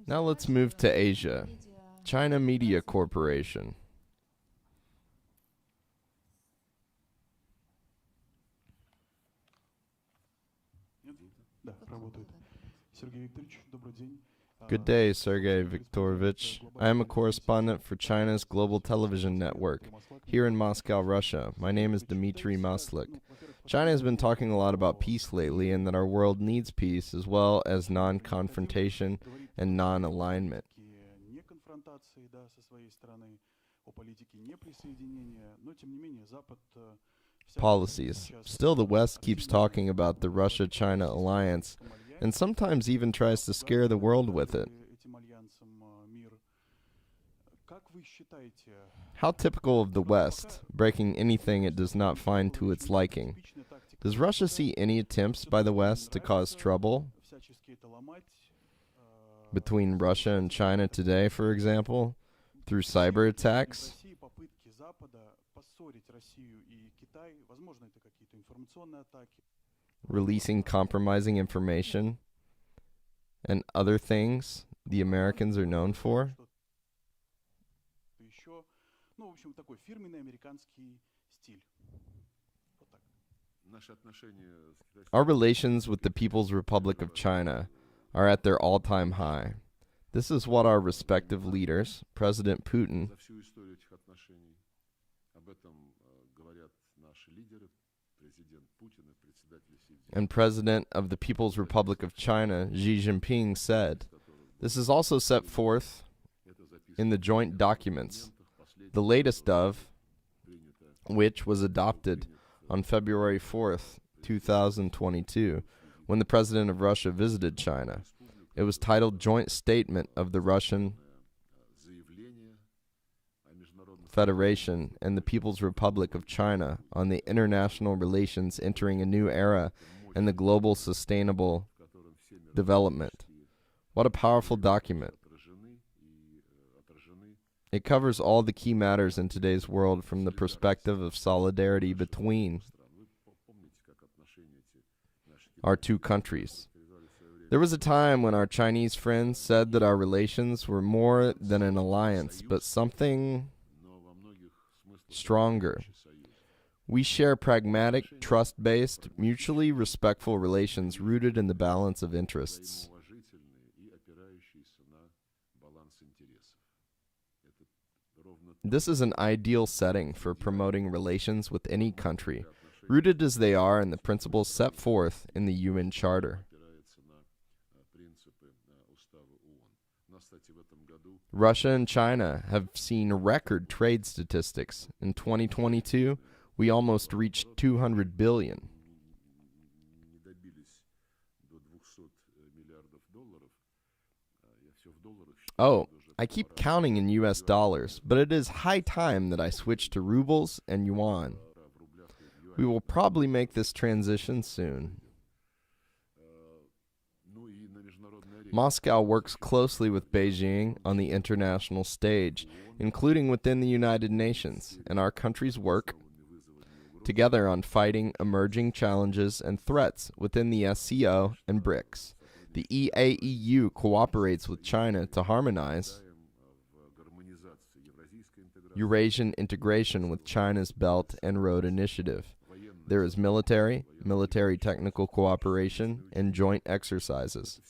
Now let's move to Asia. China Media Corporation. Good day, Sergey Viktorovich. I am a correspondent for China's Global Television Network here in Moscow, Russia. My name is Dmitry Maslik. China has been talking a lot about peace lately and that our world needs peace as well as non-confrontation and non-alignment. Policies. Still, the West keeps talking about the Russia-China alliance and sometimes even tries to scare the world with it. How typical of the West, breaking anything it does not find to its liking. Does Russia see any attempts by the West to cause trouble between Russia and China today, for example, through cyber attacks? Releasing compromising information and other things the Americans are known for? Our relations with the People's Republic of China are at their all-time high. This is what our respective leaders, President Putin and President of the People's Republic of China, Xi Jinping, said. This is also set forth in the joint documents, the latest of which was adopted on February 4th, 2022, when the President of Russia visited China. It was titled Joint Statement of the Russian Federation and the People's Republic of China on the international relations entering a new era and the global sustainable development. What a powerful document. It covers all the key matters in today's world from the perspective of solidarity between our two countries. There was a time when our Chinese friends said that our relations were more than an alliance, but something stronger. We share pragmatic, trust-based, mutually respectful relations rooted in the balance of interests. This is an ideal setting for promoting relations with any country, rooted as they are in the principles set forth in the UN Charter. Russia and China have seen record trade statistics. In 2022, we almost reached 200 billion. Oh, I keep counting in US dollars, but it is high time that I switch to rubles and yuan. We will probably make this transition soon. Moscow works closely with Beijing on the international stage, including within the United Nations, and our countries work together on fighting emerging challenges and threats within the SCO and BRICS. The EAEU cooperates with China to harmonize Eurasian integration with China's Belt and Road Initiative. There is military technical cooperation, and joint exercises.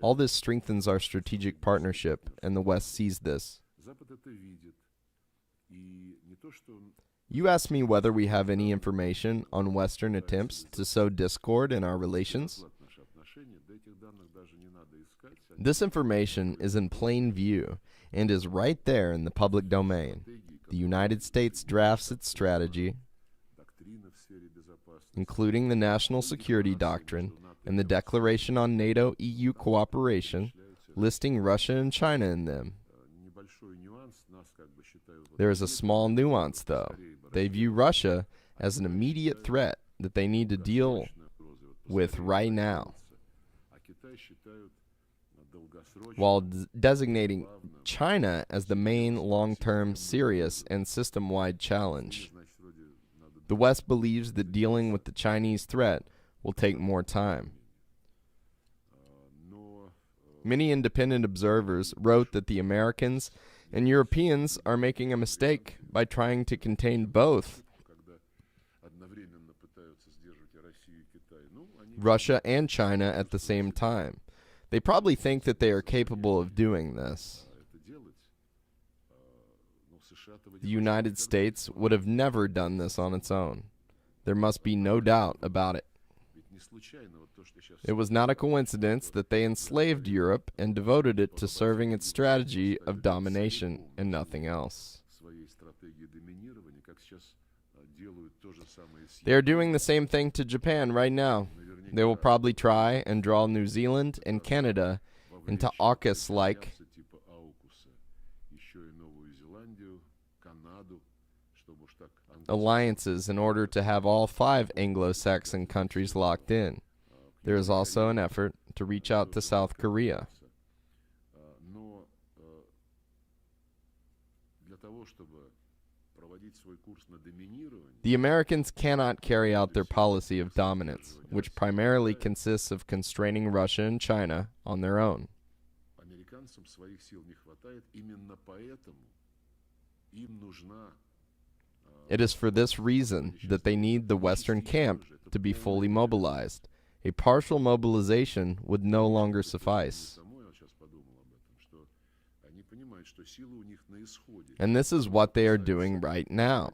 All this strengthens our strategic partnership, and the West sees this. You asked me whether we have any information on Western attempts to sow discord in our relations. This information is in plain view and is right there in the public domain. The United States drafts its strategy, including the National Security Doctrine and the Declaration on NATO-EU Cooperation, listing Russia and China in them. There is a small nuance, though. They view Russia as an immediate threat that they need to deal with right now, while designating China as the main long-term, serious, and system-wide challenge. The West believes that dealing with the Chinese threat will take more time. Many independent observers wrote that the Americans and Europeans are making a mistake by trying to contain both Russia and China at the same time. They probably think that they are capable of doing this. The United States would have never done this on its own. There must be no doubt about it. It was not a coincidence that they enslaved Europe and devoted it to serving its strategy of domination and nothing else. They are doing the same thing to Japan right now. They will probably try and draw New Zealand and Canada into AUKUS-like alliances in order to have all 5 Anglo-Saxon countries locked in. There is also an effort to reach out to South Korea. The Americans cannot carry out their policy of dominance, which primarily consists of constraining Russia and China on their own. It is for this reason that they need the Western camp to be fully mobilized. A partial mobilization would no longer suffice. And this is what they are doing right now.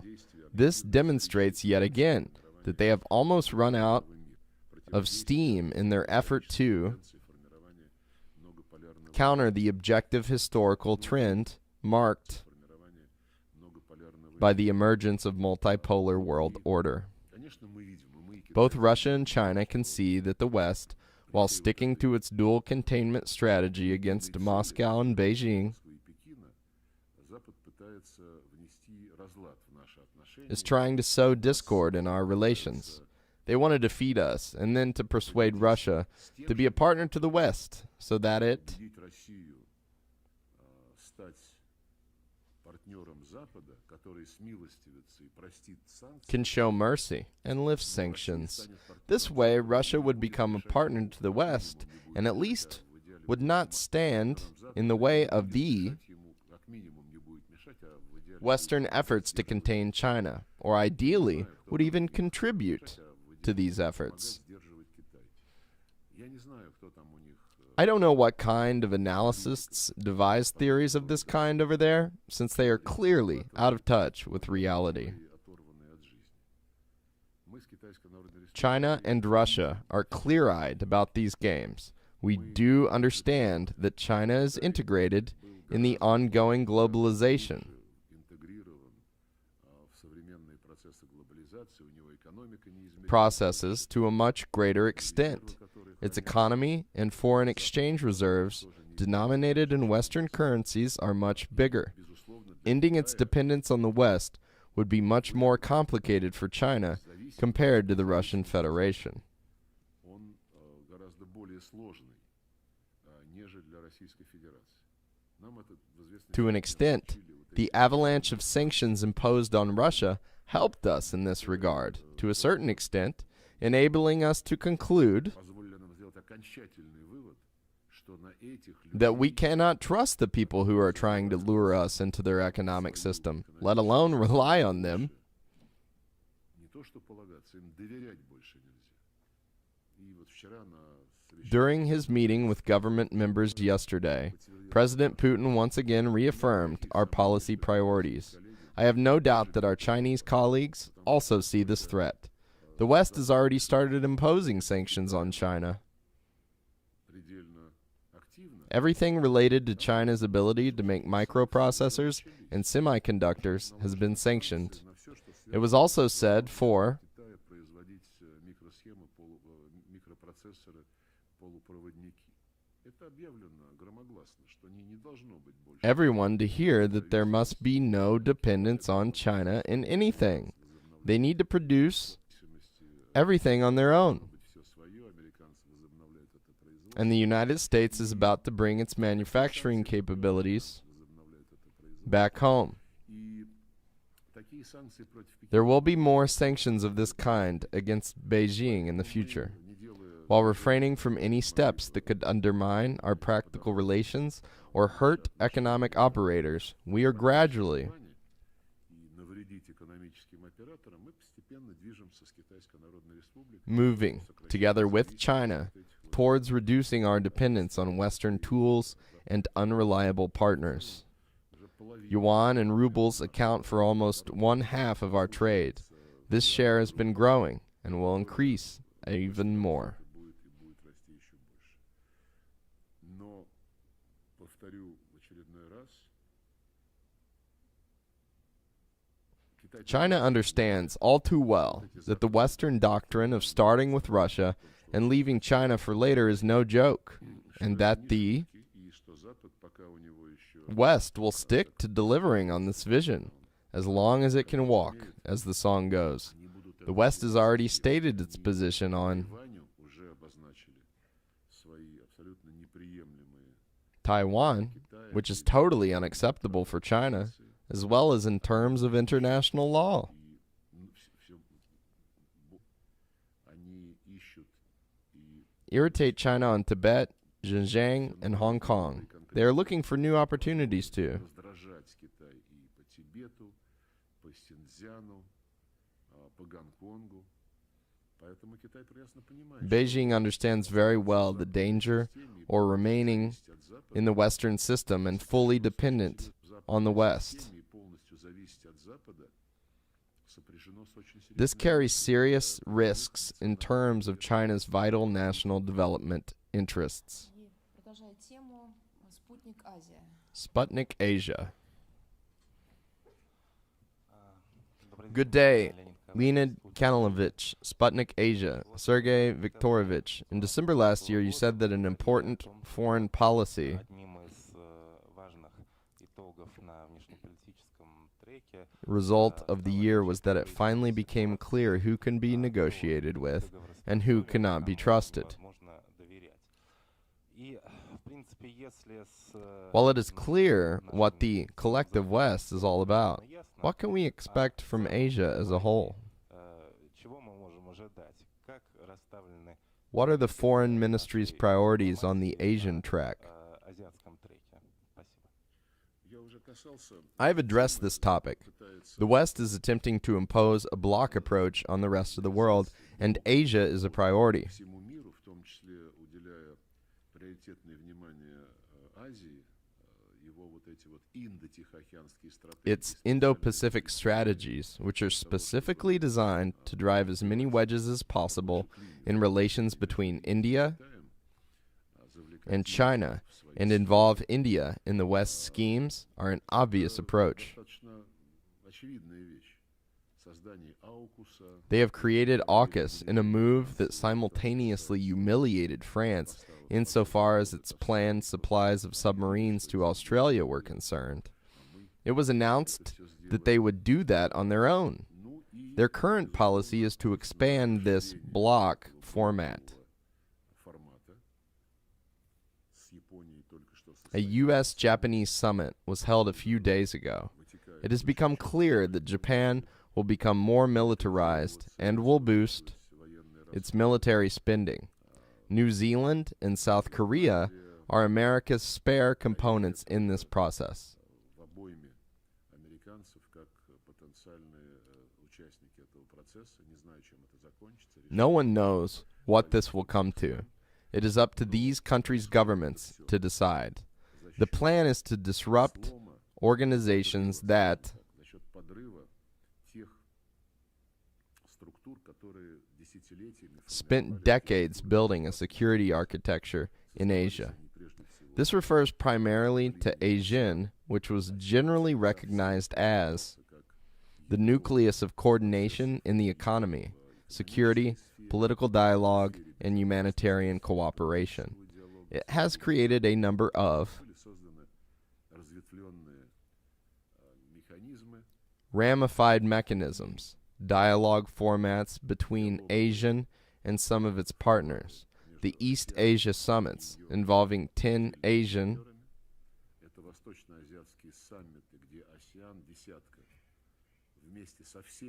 This demonstrates yet again that they have almost run out of steam in their effort to counter the objective historical trend marked by the emergence of multipolar world order. Both Russia and China can see that the West, while sticking to its dual containment strategy against Moscow and Beijing, is trying to sow discord in our relations. They want to defeat us and then to persuade Russia to be a partner to the West so that it can show mercy and lift sanctions. This way, Russia would become a partner to the West and at least would not stand in the way of the Western efforts to contain China, or ideally would even contribute to these efforts. I don't know what kind of analysts devise theories of this kind over there, since they are clearly out of touch with reality. China and Russia are clear-eyed about these games. We do understand that China is integrated in the ongoing globalization processes to a much greater extent. Its economy and foreign exchange reserves, denominated in Western currencies, are much bigger. Ending its dependence on the West would be much more complicated for China compared to the Russian Federation. To an extent, the avalanche of sanctions imposed on Russia helped us in this regard, to a certain extent, enabling us to conclude that we cannot trust the people who are trying to lure us into their economic system, let alone rely on them. During his meeting with government members yesterday, President Putin once again reaffirmed our policy priorities. I have no doubt that our Chinese colleagues also see this threat. The West has already started imposing sanctions on China. Everything related to China's ability to make microprocessors and semiconductors has been sanctioned. It was also said for everyone to hear that there must be no dependence on China in anything. They need to produce everything on their own. And the United States is about to bring its manufacturing capabilities back home. There will be more sanctions of this kind against Beijing in the future. while refraining from any steps that could undermine our practical relations or hurt economic operators. We are gradually moving, together with China, towards reducing our dependence on Western tools and unreliable partners. Yuan and rubles account for almost 1/2 of our trade. This share has been growing and will increase even more. China understands all too well that the Western doctrine of starting with Russia and leaving China for later is no joke, and that the West will stick to delivering on this vision as long as it can walk, as the song goes. The West has already stated its position on Taiwan, which is totally unacceptable for China, as well as in terms of international law. Irritate China on Tibet, Xinjiang, and Hong Kong. They are looking for new opportunities to. Beijing understands very well the danger or remaining in the Western system and fully dependent on the West. This carries serious risks in terms of China's vital national development interests. Sputnik Asia. Good day, Leonid Kanilovich, Sputnik Asia, Sergey Viktorovich. In December last year, you said that an important foreign policy result of the year was that it finally became clear who can be negotiated with and who cannot be trusted. While it is clear what the collective West is all about, what can we expect from Asia as a whole? What are the foreign ministry's priorities on the Asian track? I have addressed this topic. The West is attempting to impose a bloc approach on the rest of the world, and Asia is a priority. Its Indo-Pacific strategies, which are specifically designed to drive as many wedges as possible in relations between India and China, and involve India in the West's schemes, are an obvious approach. They have created AUKUS in a move that simultaneously humiliated France insofar as its planned supplies of submarines to Australia were concerned. It was announced that they would do that on their own. Their current policy is to expand this bloc format. A U.S.-Japanese summit was held a few days ago. It has become clear that Japan will become more militarized and will boost its military spending. New Zealand and South Korea are America's spare components in this process. No one knows what this will come to. It is up to these countries' governments to decide. The plan is to disrupt organizations that spent decades building a security architecture in Asia. This refers primarily to ASEAN, which was generally recognized as the nucleus of coordination in the economy, security, political dialogue, and humanitarian cooperation. It has created a number of ramified mechanisms, dialogue formats between ASEAN and some of its partners, the East Asia summits involving 10 Asian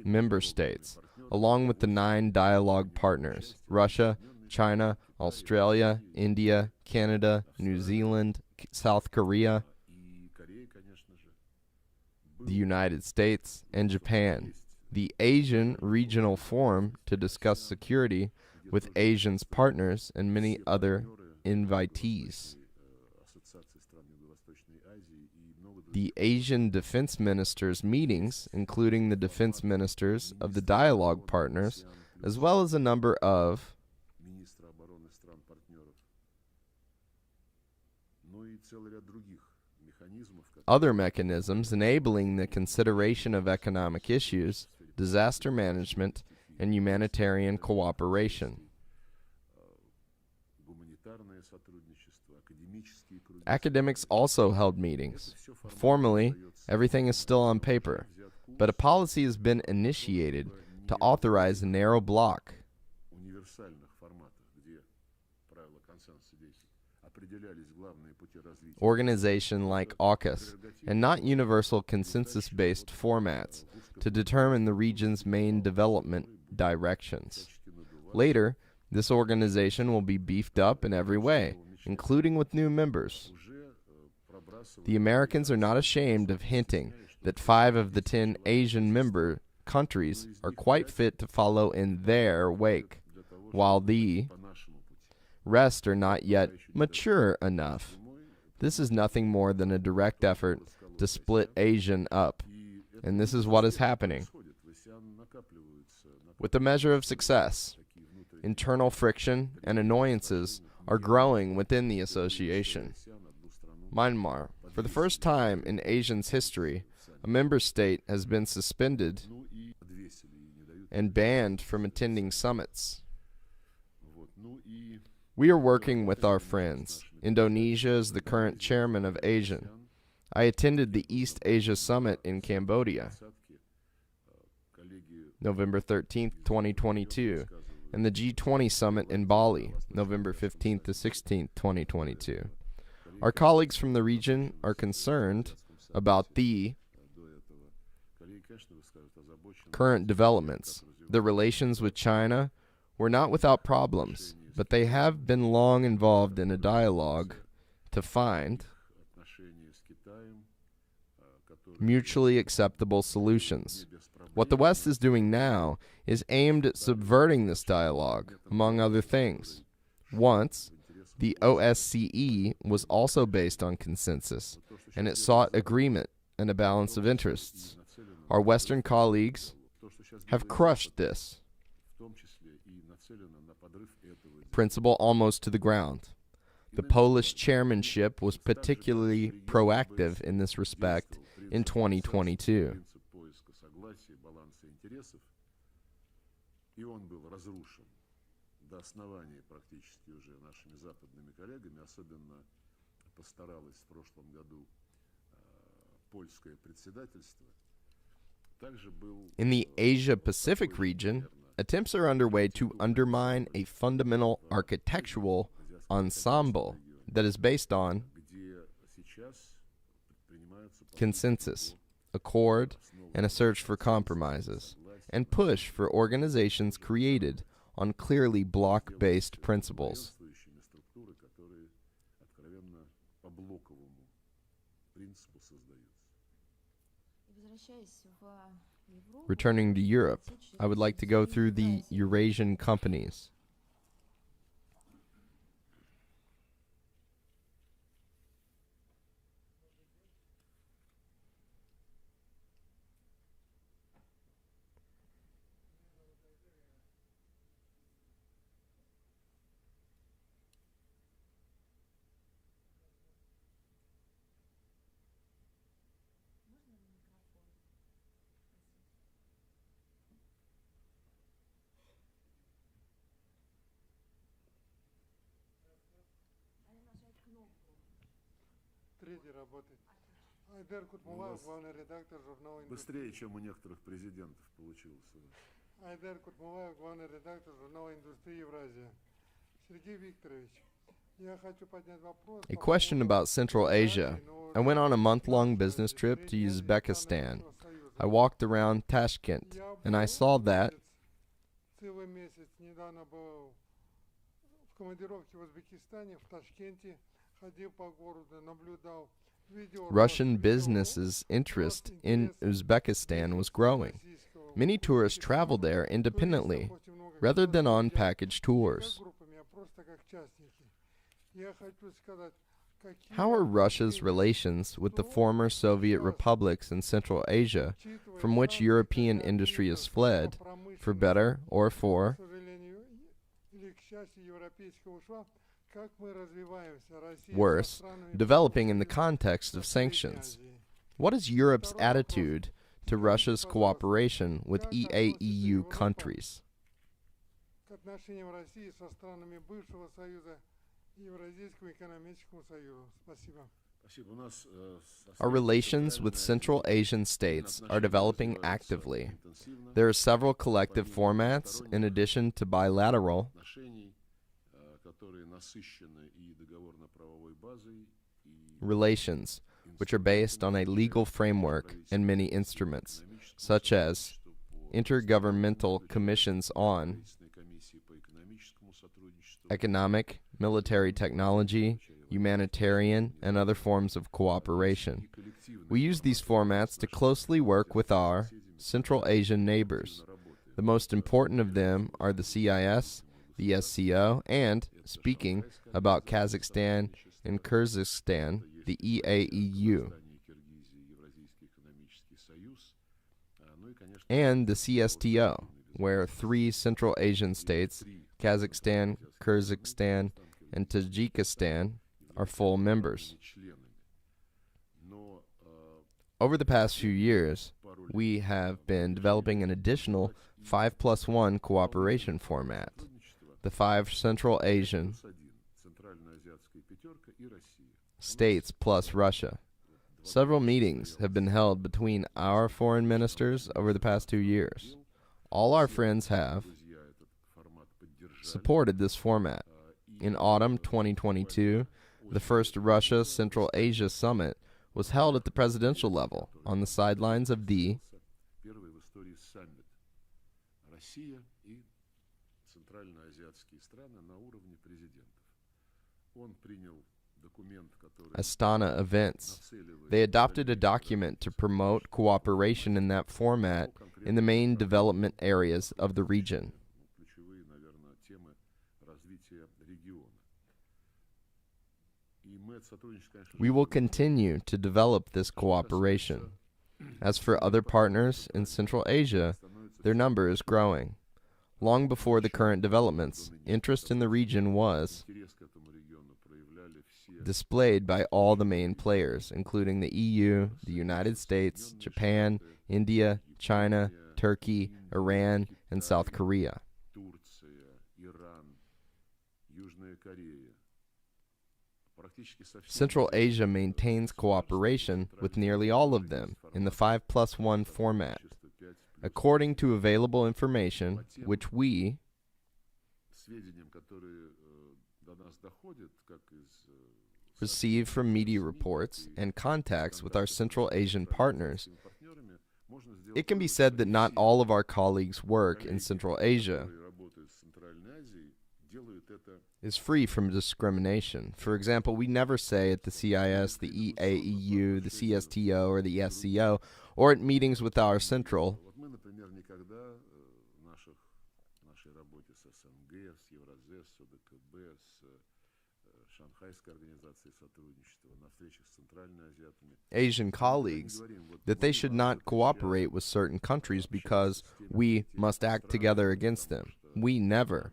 member states, along with the 9 dialogue partners, Russia, China, Australia, India, Canada, New Zealand, South Korea, the United States, and Japan. The Asian Regional Forum to discuss security with Asia's partners and many other invitees. The Asian defense ministers' meetings, including the defense ministers of the dialogue partners, as well as a number of other mechanisms enabling the consideration of economic issues, disaster management, and humanitarian cooperation. Academics also held meetings. Formally, everything is still on paper, but a policy has been initiated to authorize a narrow block organization like AUKUS, and not universal consensus-based formats to determine the region's main development directions. Later, this organization will be beefed up in every way, including with new members. The Americans are not ashamed of hinting that 5 of the 10 Asian member countries are quite fit to follow in their wake, while the rest are not yet mature enough. This is nothing more than a direct effort to split Asia up, and this is what is happening. With a measure of success, internal friction and annoyances are growing within the association. Myanmar, for the first time in Asia's history, a member state has been suspended and banned from attending summits. We are working with our friends. Indonesia is the current chairman of ASEAN. I attended the East Asia Summit in Cambodia, November 13th, 2022, and the G20 Summit in Bali, November 15th to 16th, 2022. Our colleagues from the region are concerned about the current developments. The relations with China were not without problems, but they have been long involved in a dialogue to find mutually acceptable solutions. What the West is doing now is aimed at subverting this dialogue, among other things. Once, the OSCE was also based on consensus, and it sought agreement and a balance of interests. Our Western colleagues have crushed this principle almost to the ground. The Polish chairmanship was particularly proactive in this respect in 2022. In the Asia-Pacific region, attempts are underway to undermine a fundamental architectural ensemble that is based on consensus, accord, and a search for compromises, and push for organizations created on clearly block-based principles. Returning to Europe, I would like to go through the Eurasian companies. Айдар Кутмулаев, главный редактор журнала «Индустрия». Быстрее, чем у некоторых президентов получилось. Айдар Кутмулаев, главный редактор журнала «Индустрия Евразия». Сергей Викторович, я хочу поднять вопрос. A question about Central Asia. I went on a month-long business trip to Uzbekistan. I walked around Tashkent, and I saw that целый месяц недавно был в командировке в Узбекистане, в Ташкенте, ходил по городу, наблюдал, видел Russian businesses' interest in Uzbekistan was growing. Many tourists travel there independently, rather than on package tours. How are Russia's relations with the former Soviet republics in Central Asia, from which European industry has fled, for better or for worse, developing in the context of sanctions? What is Europe's attitude to Russia's cooperation with EAEU countries? К отношениям России со странами бывшего Союза Евразийского экономического союза. Спасибо. Our relations with Central Asian states are developing actively. There are several collective formats in addition to bilateral relations, which are based on a legal framework and many instruments, such as intergovernmental commissions on economic, military technology, humanitarian, and other forms of cooperation. We use these formats to closely work with our Central Asian neighbors. The most important of them are the CIS, the SCO, and, speaking about Kazakhstan and Kyrgyzstan, the EAEU, and the CSTO, where 3 Central Asian states, Kazakhstan, Kyrgyzstan, and Tajikistan, are full members. Over the past few years, we have been developing an additional 5+1 cooperation format, the 5 Central Asian states plus Russia. Several meetings have been held between our foreign ministers over the past 2 years. All our friends have supported this format. In autumn 2022, the first Russia-Central Asia Summit was held at the presidential level on the sidelines of the Astana events. They adopted a document to promote cooperation in that format in the main development areas of the region. We will continue to develop this cooperation. As for other partners in Central Asia, their number is growing. Long before the current developments, interest in the region was displayed by all the main players, including the EU, the United States, Japan, India, China, Turkey, Iran, and South Korea. Central Asia maintains cooperation with nearly all of them in the 5+1 format. According to available information, which we receive from media reports and contacts with our Central Asian partners, it can be said that not all of our colleagues' work in Central Asia is free from discrimination. For example, we never say at the CIS, the EAEU, the CSTO, or the SCO, or at meetings with our Central Asian colleagues that they should not cooperate with certain countries because we must act together against them. We never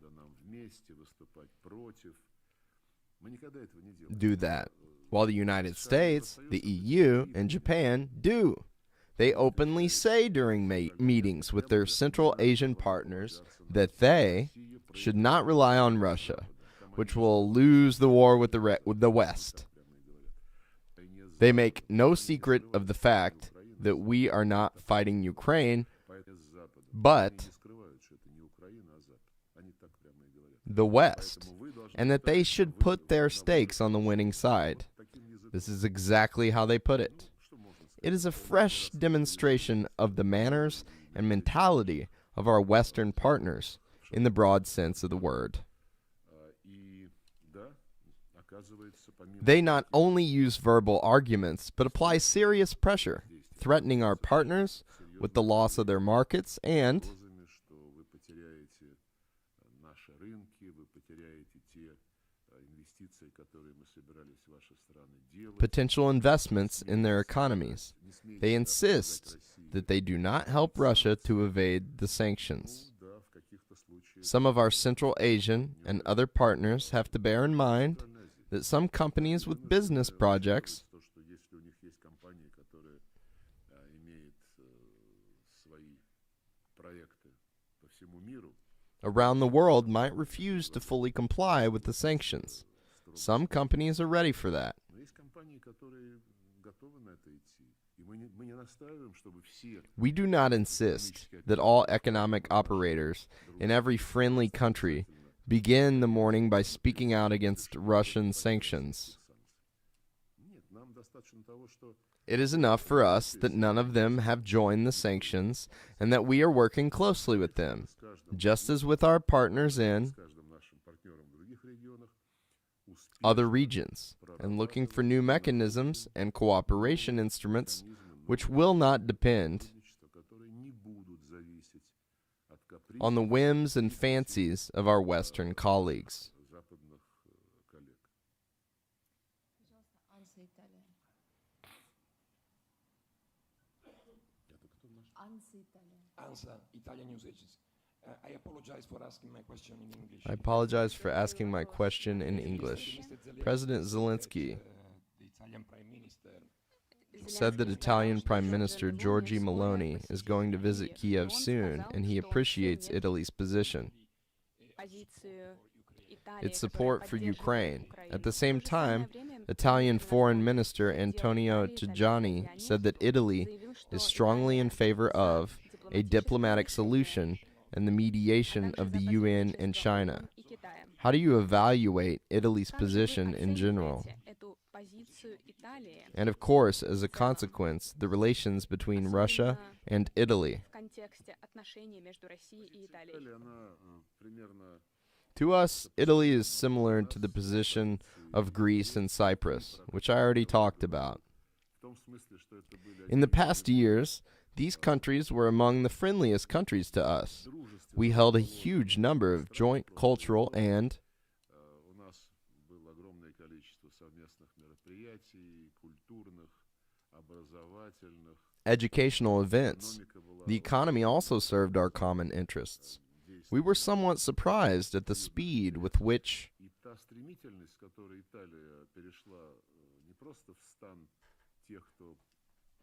do that, while the United States, the EU, and Japan do. They openly say during meetings with their Central Asian partners that they should not rely on Russia, which will lose the war with the West. They make no secret of the fact that we are not fighting Ukraine, but the West, and that they should put their stakes on the winning side. This is exactly how they put it. It is a fresh demonstration of the manners and mentality of our Western partners, in the broad sense of the word. Оказывается, помимо They not only use verbal arguments, but apply serious pressure, threatening our partners with the loss of their markets and угрозами, что вы потеряете наши рынки, вы потеряете те инвестиции, которые мы собирались в ваши страны делать. potential investments in their economies. Не смейте They сказать insist России. that they do not help Russia to evade the sanctions. Ну да, в каких-то случаях Some of our Central Asian and other partners have to bear in mind Центральная Азия. that some companies with business projects То, что если у них есть компании, которые имеют свои проекты по всему миру, around the world might refuse to fully comply with the sanctions. Some companies are ready for that. но есть компании, которые готовы на это идти. И мы не настаиваем, чтобы все We do not insist that all economic operators in every friendly country begin the morning by speaking out against Russian sanctions. Нет, нам достаточно того, что It is enough for us that none of them have joined the sanctions and that we are working closely with them, с каждым, just as with our partners с in каждым нашим партнером в других регионах other regions, and looking for new mechanisms and cooperation instruments which will not depend сотрудничества, которые не будут зависеть от on the whims and fancies of our Western colleagues. западных коллег. Анса Италия. Анса Италия. Ansa, Italian News Agency. I apologize for asking my question in English. I apologize for asking my question in English. President Zelensky The Italian Prime Minister said that Italian Prime Minister Giorgia Meloni is going to visit Kiev soon, and he appreciates Italy's position, its support for Ukraine. At the same time, Italian Foreign Minister Antonio Tajani said that Italy is strongly in favor of a diplomatic solution and the mediation of the UN and China. How do you evaluate Italy's position in general? And of course, as a consequence, the relations between Russia and Italy. Италия, она примерно To us, Italy is similar to the position of Greece and Cyprus, which I already talked about. в том смысле, что это были In the past years, these countries were among the friendliest countries to us. дружественные. We held a huge number of joint cultural and У нас было огромное количество совместных мероприятий, культурных, образовательных. educational events. Экономика была The economy also served our common interests. We were somewhat surprised at the speed with which И та стремительность, с которой Италия перешла не просто в стан тех, кто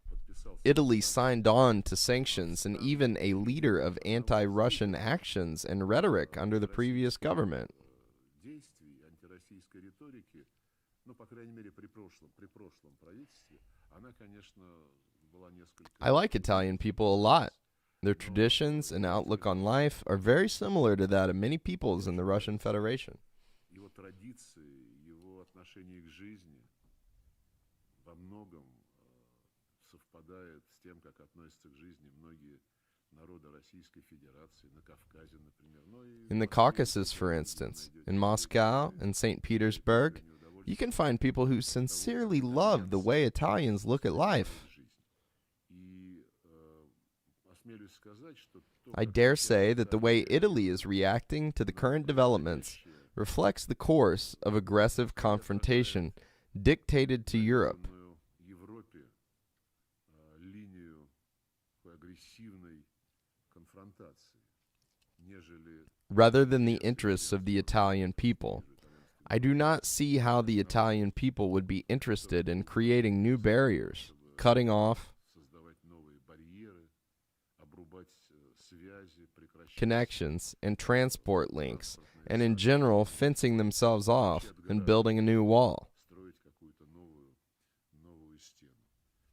подписал Italy signed on to sanctions and even a leader of anti-Russian actions and rhetoric under the previous government. действий, антироссийской риторики, ну, по крайней мере, при прошлом правительстве, она, конечно, была несколько... I like Italian people a lot. Their traditions and outlook on life are very similar to that of many peoples in the Russian Federation. Его традиции, его отношение к жизни во многом совпадает с тем, как относятся к жизни многие народы Российской Федерации, на Кавказе, например. Но и In the в Москве Caucasus, тоже for вы instance, найдете in Moscow and St. Petersburg, you can find people who sincerely love the way Italians look at life. И осмелюсь сказать, что то, I как dare сейчас say that the way Италия Italy is reacting to the current developments reflects the course of aggressive confrontation dictated to Europe. реализованную Европе линию такой агрессивной конфронтации, нежели Rather than the interests of the Italian people. I do not see how the Italian people would be interested in creating new barriers, cutting off создавать новые барьеры, обрубать связи, прекращать connections and transport links, and in general fencing themselves off and building a new wall. строить какую-то новую стену.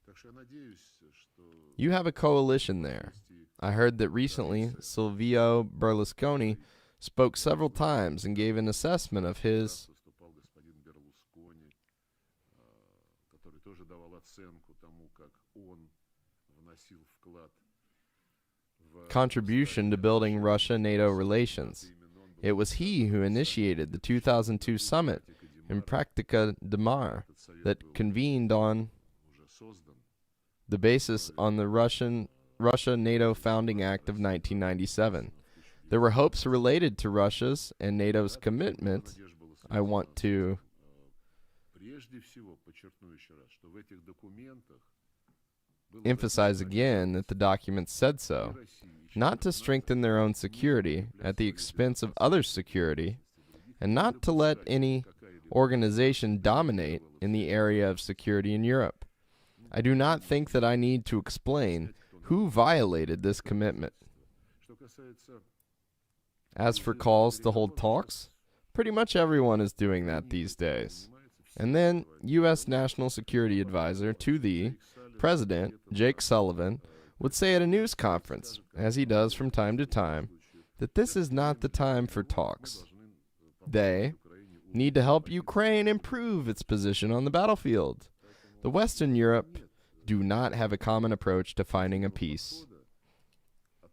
Так что я надеюсь, что You have a coalition there. I heard that recently Silvio Berlusconi spoke several times and gave an assessment of his выступал господин Берлускони, который тоже давал оценку тому, как он вносил вклад в contribution to building Russia-NATO relations. It was he who initiated the 2002 summit in Practica de Mar that convened on the basis on the Russia-NATO Founding Act of 1997. There were hopes related to Russia's and NATO's commitment. I want to emphasize again that the document said so, not to strengthen their own security at the expense of others' security, and not to let any organization dominate in the area of security in Europe. I do not think that I need to explain who violated this commitment. As for calls to hold talks, pretty much everyone is doing that these days. And then U.S. National Security Advisor to the President, Jake Sullivan, would say at a news conference, as he does from time to time, that this is not the time for talks. They need to help Ukraine improve its position on the battlefield. The Western Europe do not have a common approach to finding a peace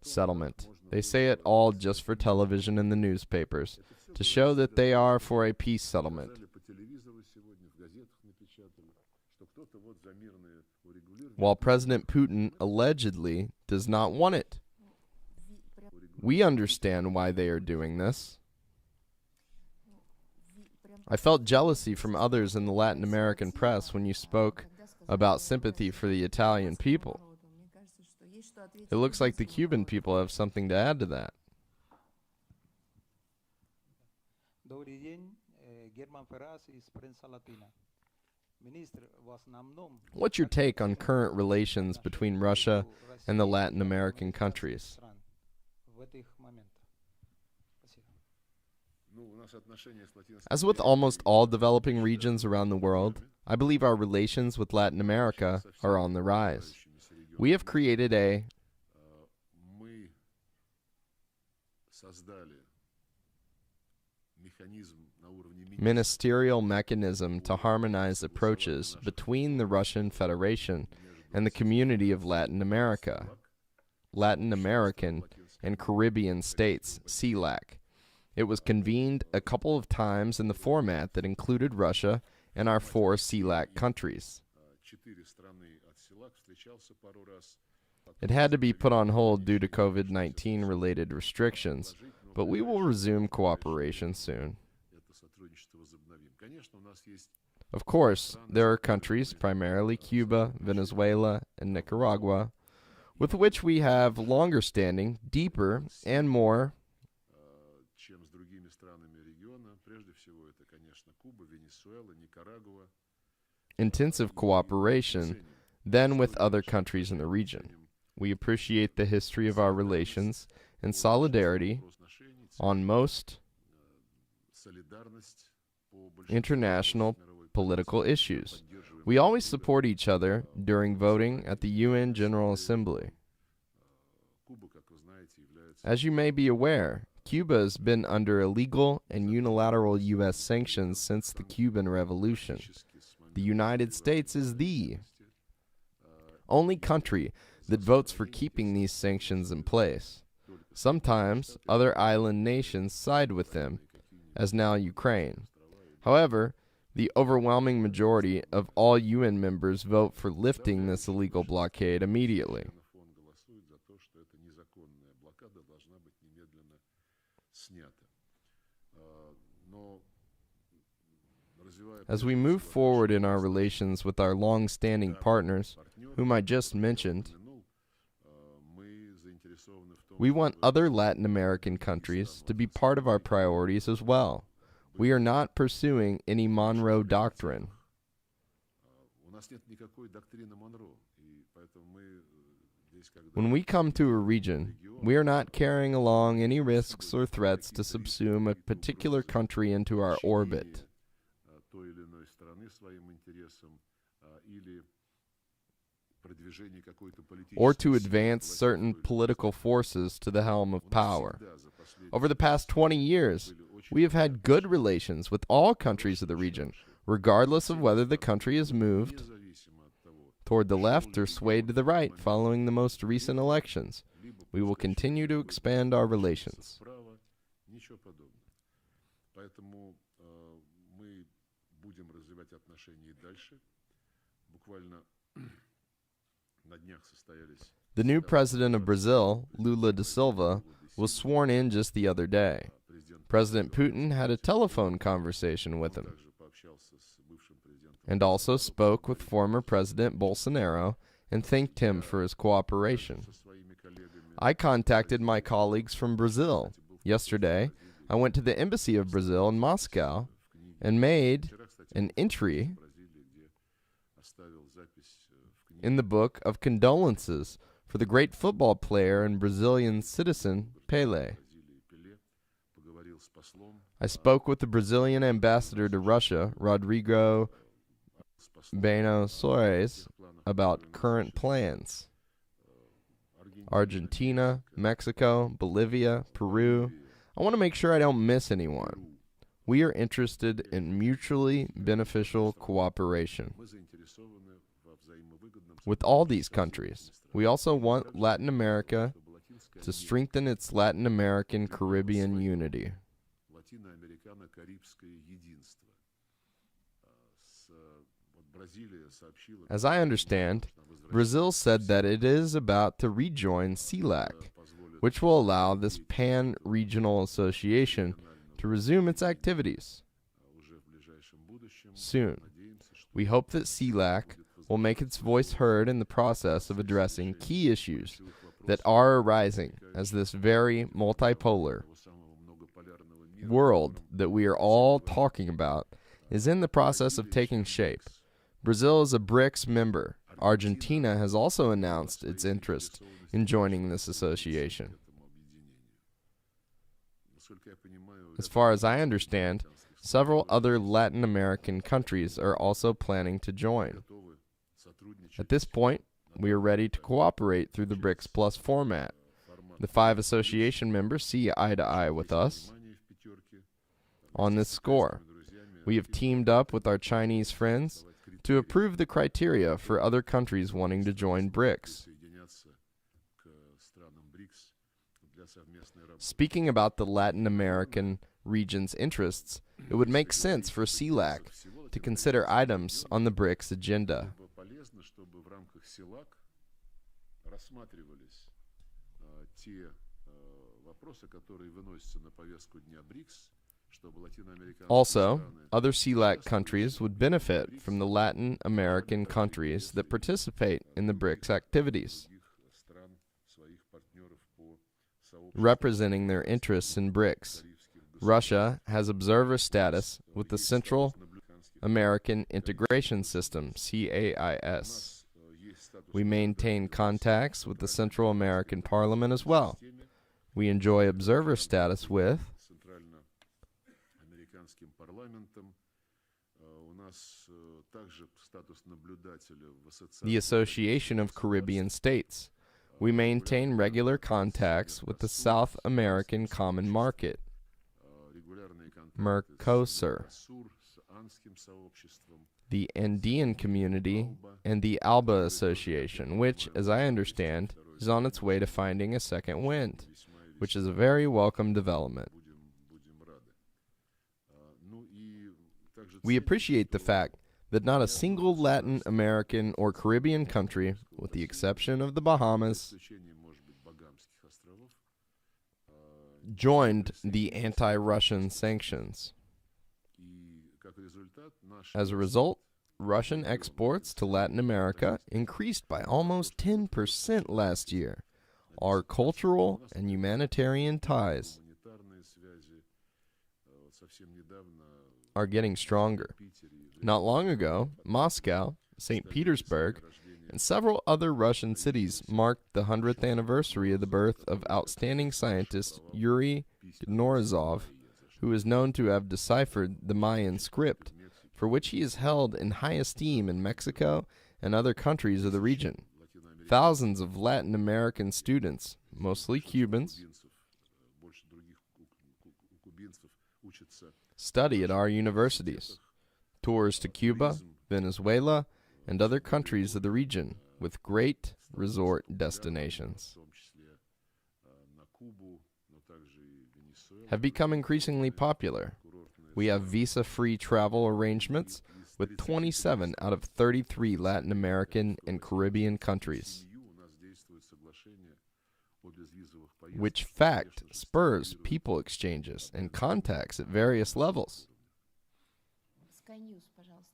settlement. They say it all just for television and the newspapers, to show that they are for a peace settlement. While President Putin allegedly does not want it. We understand why they are doing this. I felt jealousy from others in the Latin American press when you spoke about sympathy for the Italian people. It looks like the Cuban people have something to add to that. Добрый день, Герман Феррас из Пресса Латина. Министр, в основном What's your take on current relations between Russia and the Latin American countries? стран в этих моментах. Спасибо. As with almost all developing regions around the world, I believe our relations with Latin America are on the rise. We have created a ministerial mechanism to harmonize approaches between the Russian Federation and the community of Latin America, Latin American and Caribbean states, CELAC. It was convened a couple of times in the format that included Russia and our 4 CELAC countries. It had to be put on hold due to COVID-19 related restrictions, but we will resume cooperation soon. Of course, there are countries, primarily Cuba, Venezuela, and Nicaragua, with which we have longer standing, deeper, and more intensive cooperation than with other countries in the region. We appreciate the history of our relations and solidarity on most international political issues. We always support each other during voting at the UN General Assembly. As you may be aware, Cuba has been under illegal and unilateral U.S. sanctions since the Cuban Revolution. The United States is the only country that votes for keeping these sanctions in place. Sometimes other island nations side with them, as now Ukraine. However, the overwhelming majority of all UN members vote for lifting this illegal blockade immediately. As we move forward in our relations with our long-standing partners, whom I just mentioned, we want other Latin American countries to be part of our priorities as well. We are not pursuing any Monroe Doctrine. When we come to a region, we are not carrying along any risks or threats to subsume a particular country into our orbit, or to advance certain political forces to the helm of power. Over the past 20 years, we have had good relations with all countries of the region, regardless of whether the country has moved toward the left or swayed to the right following the most recent elections. We will continue to expand our relations. будем развивать отношения и дальше. Буквально на днях состоялись. The new president of Brazil, Lula da Silva, was sworn in just the other day. President Putin had a telephone conversation with him and also spoke with former President Bolsonaro and thanked him for his cooperation. I contacted my colleagues from Brazil. Yesterday, I went to the embassy of Brazil in Moscow and made an entry in the book of condolences for the great football player and Brazilian citizen Pelé. I spoke with the Brazilian ambassador to Russia, Rodrigo Beno Soares, about current plans. Argentina, Mexico, Bolivia, Peru. I want to make sure I don't miss anyone. We are interested in mutually beneficial cooperation with all these countries. We also want Latin America to strengthen its Latin American Caribbean unity. As I understand, Brazil said that it is about to rejoin CELAC, which will allow this pan-regional association to resume its activities soon. We hope that CELAC will make its voice heard in the process of addressing key issues that are arising as this very multipolar world that we are all talking about is in the process of taking shape. Brazil is a BRICS member. Argentina has also announced its interest in joining this association. As far as I understand, several other Latin American countries are also planning to join. At this point, we are ready to cooperate through the BRICS Plus format. The 5 association members see eye to eye with us on this score. We have teamed up with our Chinese friends to approve the criteria for other countries wanting to join BRICS. Speaking about the Latin American region's interests, it would make sense for CELAC to consider items on the BRICS agenda. Also, other CELAC countries would benefit from the Latin American countries that participate in the BRICS activities, representing their interests in BRICS. Russia has observer status with the Central American Integration System, CAIS. We maintain contacts with the Central American Parliament as well. We enjoy observer status with the Association of Caribbean States. We maintain regular contacts with the South American Common Market, Mercosur, the Andean Community, and the ALBA Association, which, as I understand, is on its way to finding a second wind, which is a very welcome development. We appreciate the fact that not a single Latin American or Caribbean country, with the exception of the Bahamas, joined the anti-Russian sanctions. As a result, Russian exports to Latin America increased by almost 10% last year. Our cultural and humanitarian ties are getting stronger. Not long ago, Moscow, St. Petersburg, and several other Russian cities marked the 100th anniversary of the birth of outstanding scientist Yuri Gnorizov, who is known to have deciphered the Mayan script, for which he is held in high esteem in Mexico and other countries of the region. Thousands of Latin American students, mostly Cubans, study at our universities. Tours to Cuba, Venezuela, and other countries of the region with great resort destinations have become increasingly popular. We have visa-free travel arrangements with 27 out of 33 Latin American and Caribbean countries, which fact spurs people exchanges and contacts at various levels. Sky News, пожалуйста.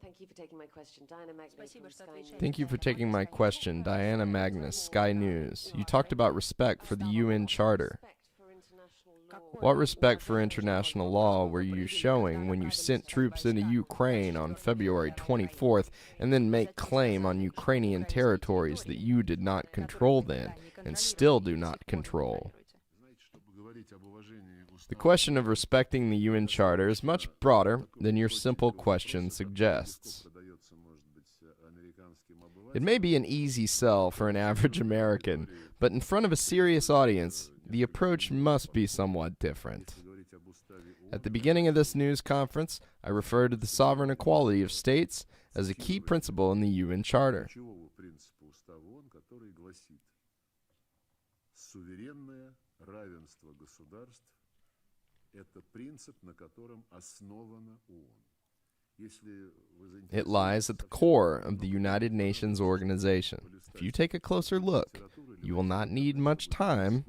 Thank you for taking my question. Diana Magnus from Sky News. Thank you for taking my question, Diana Magnus, Sky News. You talked about respect for the UN Charter. What respect for international law were you showing when you sent troops into Ukraine on February 24th and then make claim on Ukrainian territories that you did not control then and still do not control? The question of respecting the UN Charter is much broader than your simple question suggests. It may be an easy sell for an average American, but in front of a serious audience, the approach must be somewhat different. At the beginning of this news conference, I referred to the sovereign equality of states as a key principle in the UN Charter. It lies at the core of the United Nations organization. If you take a closer look, you will not need much time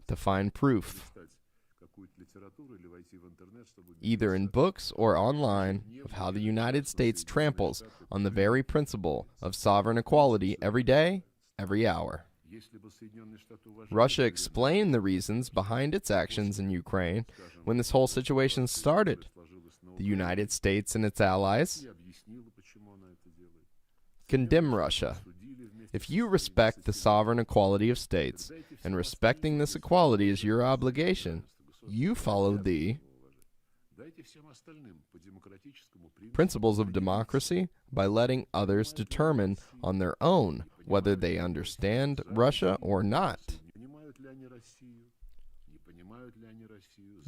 to find proof, either in books or online, of how the United States tramples on the very principle of sovereign equality every day, every hour. Russia explained the reasons behind its actions in Ukraine when this whole situation started. The United States and its allies condemn Russia. If you respect the sovereign equality of states, and respecting this equality is your obligation, you follow the principles of democracy by letting others determine on their own whether they understand Russia or not,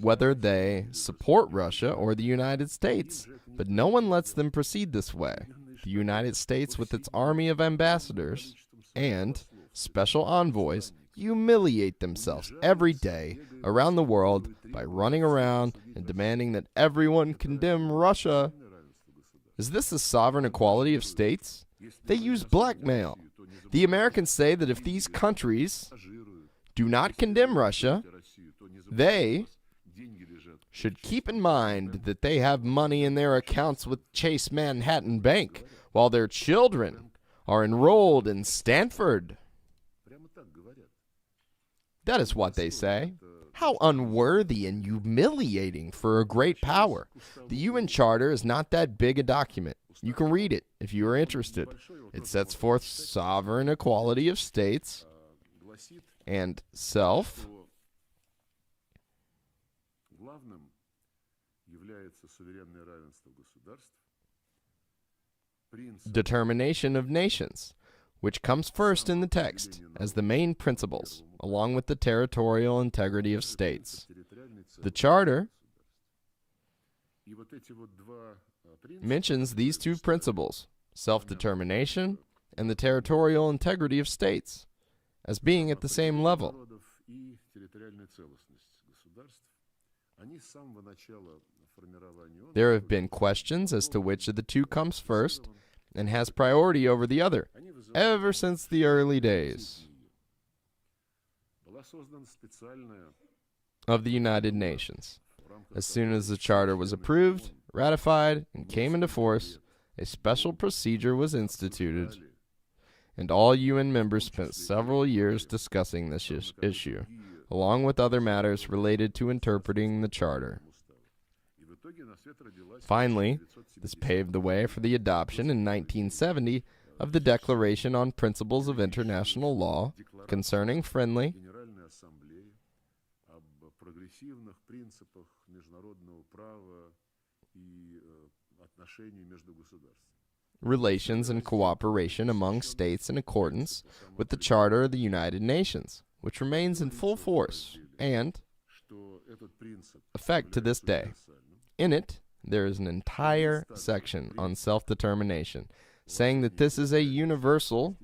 whether they support Russia or the United States. But no one lets them proceed this way. The United States, with its army of ambassadors and special envoys, humiliate themselves every day around the world by running around and demanding that everyone condemn Russia. Is this the sovereign equality of states? They use blackmail. The Americans say that if these countries do not condemn Russia, they should keep in mind that they have money in their accounts with Chase Manhattan Bank, while their children are enrolled in Stanford. That is what they say. How unworthy and humiliating for a great power. The UN Charter is not that big a document. You can read it if you are interested. It sets forth sovereign equality of states and self-determination of nations, which comes first in the text as the main principles, along with the territorial integrity of states. The Charter mentions these two principles, self-determination and the territorial integrity of states, as being at the same level. There have been questions as to which of the two comes first and has priority over the other, ever since the early days of the United Nations. As soon as the Charter was approved, ratified, and came into force, a special procedure was instituted, and all UN members spent several years discussing this issue, along with other matters related to interpreting the Charter. Finally, this paved the way for the adoption in 1970 of the Declaration on Principles of International Law concerning friendly relations and cooperation among states in accordance with the Charter of the United Nations, which remains in full force and effect to this day. In it, there is an entire section on self-determination, saying that this is a universal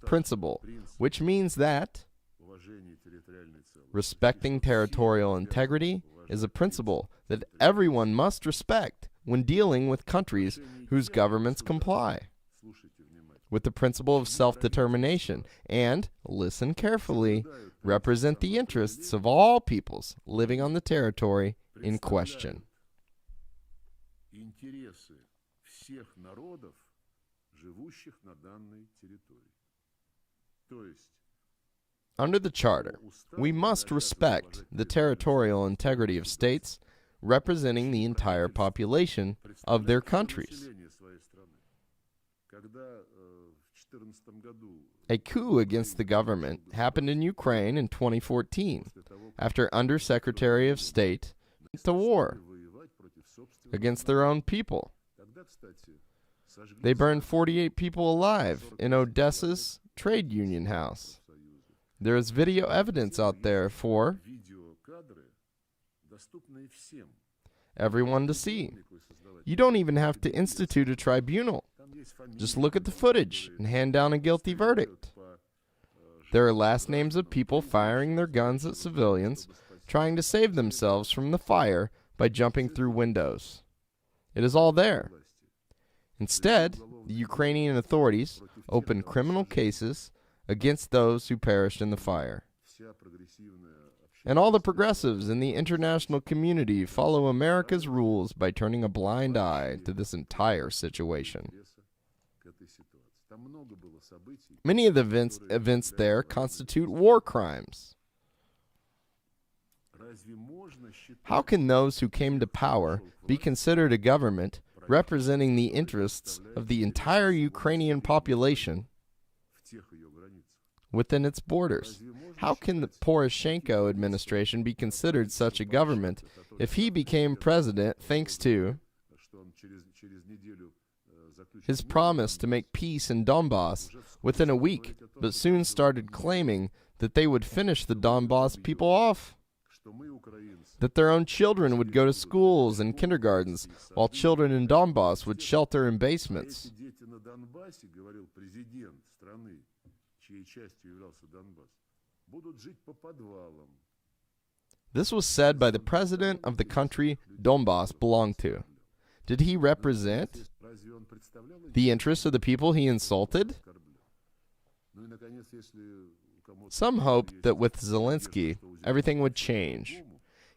principle, which means that уважении территориальной целостности. Respecting territorial integrity is a principle that everyone must respect when dealing with countries whose governments comply Слушайте внимательно. with the principle of self-determination and, listen carefully, represent the interests of all peoples living on the territory in question. Интересы всех народов, живущих на данной территории. То есть Under the Charter, we must respect the territorial integrity of states representing the entire population of their countries. население своей страны. Когда в 2014 году A coup against the government happened in Ukraine in 2014 after Undersecretary of State went to war воевать против собственного, against their own people. тогда, кстати, сожгли They burned 48 people alive in Odessa's trade union house. Союза. There is video evidence out there for Видеокадры, доступные всем. everyone to see. You don't even have to institute a tribunal. Там есть фамилии, Just look at the footage and hand down a guilty verdict. по, There are last names of people firing their guns at civilians, trying to save themselves from the fire by jumping through windows. It is all there. власти. Instead, the Ukrainian authorities opened criminal cases against those who perished in the fire. Вся прогрессивная And all the progressives in the international community follow America's rules by turning a blind eye to this entire situation. интереса к этой ситуации. Там много было событий. Many of the events there constitute war crimes. Разве можно считать, How can those who came to power be considered a government representing the interests of the entire Ukrainian population в тех ее границах? within its borders? How can the Poroshenko administration be considered such a government if he became president thanks to Что он через неделю заключил his promise to make peace in Donbass within a week, but soon started claiming that they would finish the Donbass people off? что мы, украинцы, That their own children would go to schools and kindergartens, while children in Donbass would shelter in а эти basements. дети на Донбассе, говорил президент страны, чьей частью являлся Донбасс, будут жить по подвалам. This was said by the president of the country Donbass belonged to. Did he represent Разве он представлял эти the interests of the people he insulted? оскорбления? Ну и, наконец, если у кого-то Some hoped that with Zelensky, everything would change.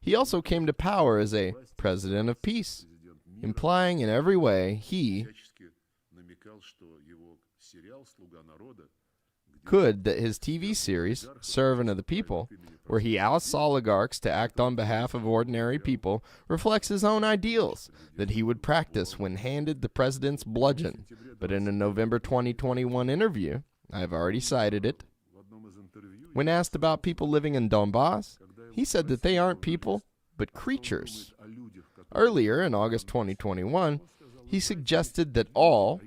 He also came to power as a president of peace, президент мира implying in every way he всячески намекал, что его сериал «Слуга народа» could that his TV series, Servant of the People, where he asks oligarchs to act on behalf of ordinary people, reflects his own ideals that he would practice when handed the president's bludgeon. But in a November 2021 interview, I have already cited it, в одном из интервью when asked about people living in Donbass, he said that they aren't people, but creatures. о людях, которые Earlier, in August 2021, he suggested that all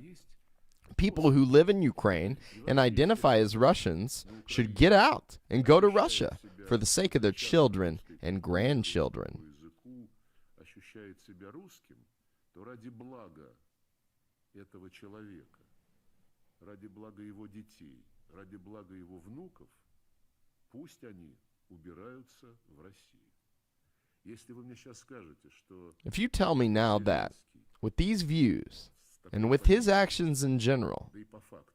people who live in Ukraine and identify as Russians should get out and go to Russia for the sake of their children and grandchildren. по языку ощущает себя русским, то ради блага этого человека, ради блага его детей, ради блага его внуков, пусть они убираются в Россию. Если вы мне сейчас скажете, что If you tell me now that, with these views, and with his actions in general, да и по факту,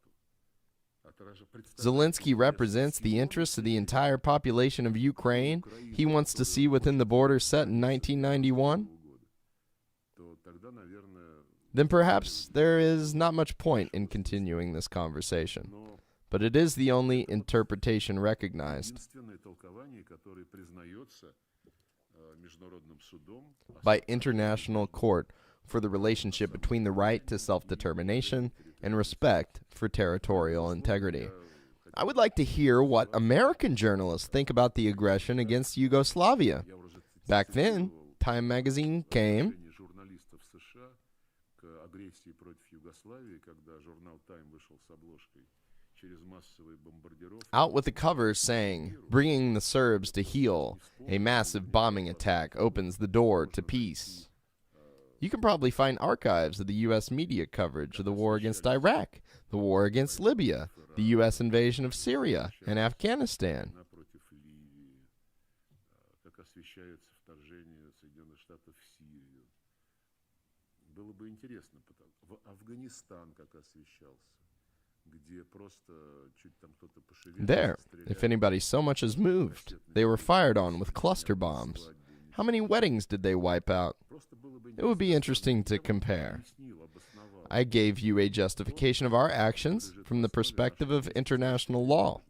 Zelensky represents the interests of the entire population of Ukraine he wants to see within the borders set in 1991, то тогда, наверное, then perhaps there is not much point in continuing this conversation. но But it is the only interpretation recognized единственное толкование, которое признается международным судом, by International Court for the relationship between the right to self-determination and respect for territorial integrity. I would like to hear what American journalists think about the aggression against Yugoslavia. я уже Back then, Time magazine came отношение журналистов США к агрессии против Югославии, когда журнал Time вышел с обложкой через массовые бомбардировки. out with a cover saying, "Bringing the Serbs to heel, a massive bombing attack opens the door to peace." You can probably find archives of the U.S. media coverage of the war against Iraq, the war against Libya, the U.S. invasion of Syria and Afghanistan. Напротив запрещается вторжение Соединенных Штатов в Сирию. Было бы интересно, в Афганистан как освещался, где просто чуть там кто-то пошевелился, There, if anybody so much as moved, they were fired on with cluster bombs. How many weddings did they wipe out? It would be interesting to compare. I gave you a justification of our actions from the perspective of international law.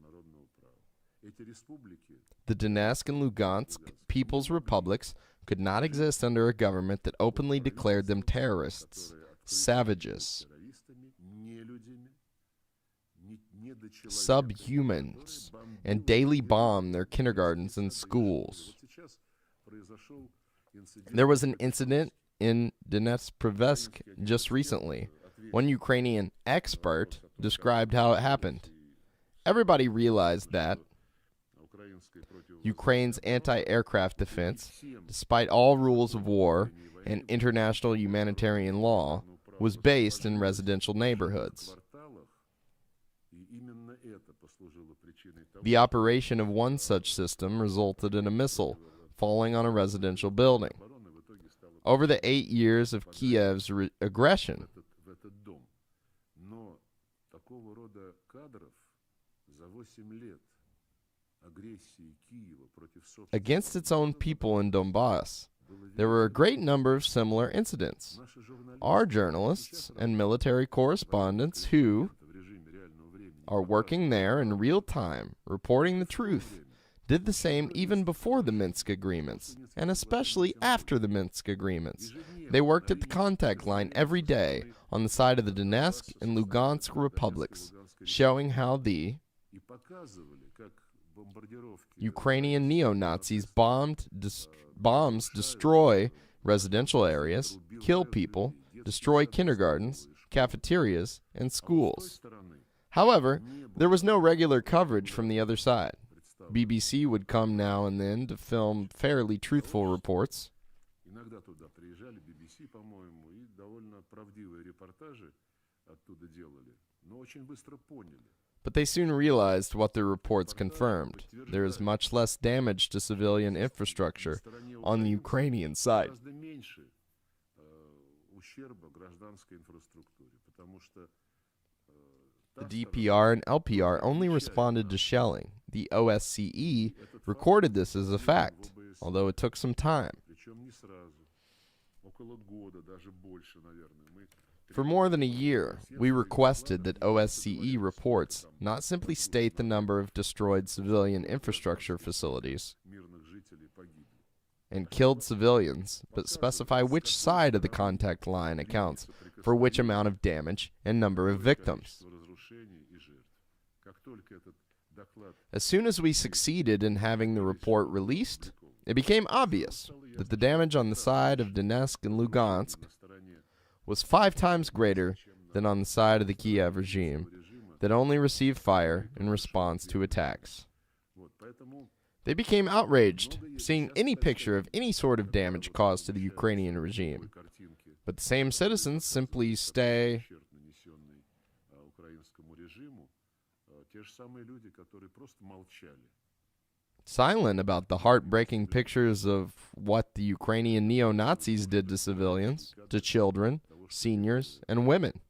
The Donetsk and Lugansk People's Republics could not exist under a government that openly declared them terrorists, savages, subhumans, and daily bomb their kindergartens and schools. There was an incident in Donetsk just recently. One Ukrainian expert described how it happened. Everybody realized that Ukraine's anti-aircraft defense, despite all rules of war and international humanitarian law, was based in residential neighborhoods. The operation of one such system resulted in a missile falling on a residential building. Over the 8 years of Kiev's aggression, against its own people in Donbass, there were a great number of similar incidents. Our journalists and military correspondents who are working there in real time, reporting the truth, did the same even before the Minsk agreements, and especially after the Minsk agreements. They worked at the contact line every day on the side of the Donetsk and Lugansk republics, showing how the Ukrainian neo-Nazis bombs destroy residential areas, kill people, destroy kindergartens, cafeterias, and schools. However, there was no regular coverage from the other side. BBC would come now and then to film fairly truthful reports. But they soon realized what their reports confirmed. There is much less damage to civilian infrastructure on the Ukrainian side. The DPR and LPR only responded to shelling. The OSCE recorded this as a fact, although it took some time. For more than a year, we requested that OSCE reports not simply state the number of destroyed civilian infrastructure facilities and killed civilians, but specify which side of the contact line accounts for which amount of damage and number of victims. As soon as we succeeded in having the report released, it became obvious that the damage on the side of Donetsk and Lugansk was 5 times greater than on the side of the Kiev regime that only received fire in response to attacks. They became outraged seeing any picture of any sort of damage caused to the Ukrainian regime. But the same citizens simply stay silent about the heartbreaking pictures of what the Ukrainian neo-Nazis did to civilians, to children, seniors, and women.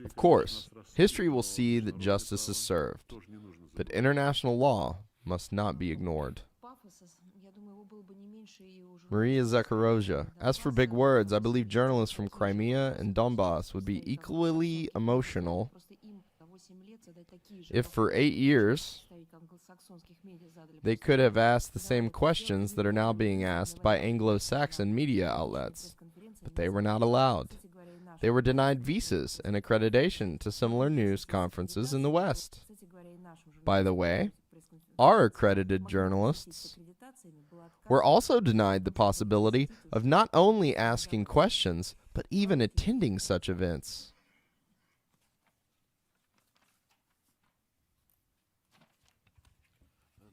Of course, history will see that justice is served, but international law must not be ignored. Maria Zakharozhia. As for big words, I believe journalists from Crimea and Donbass would be equally emotional if for 8 years they could have asked the same questions that are now being asked by Anglo-Saxon media outlets, but they were not allowed. They were denied visas and accreditation to similar news conferences in the West. By the way, our accredited journalists were also denied the possibility of not only asking questions, but even attending such events.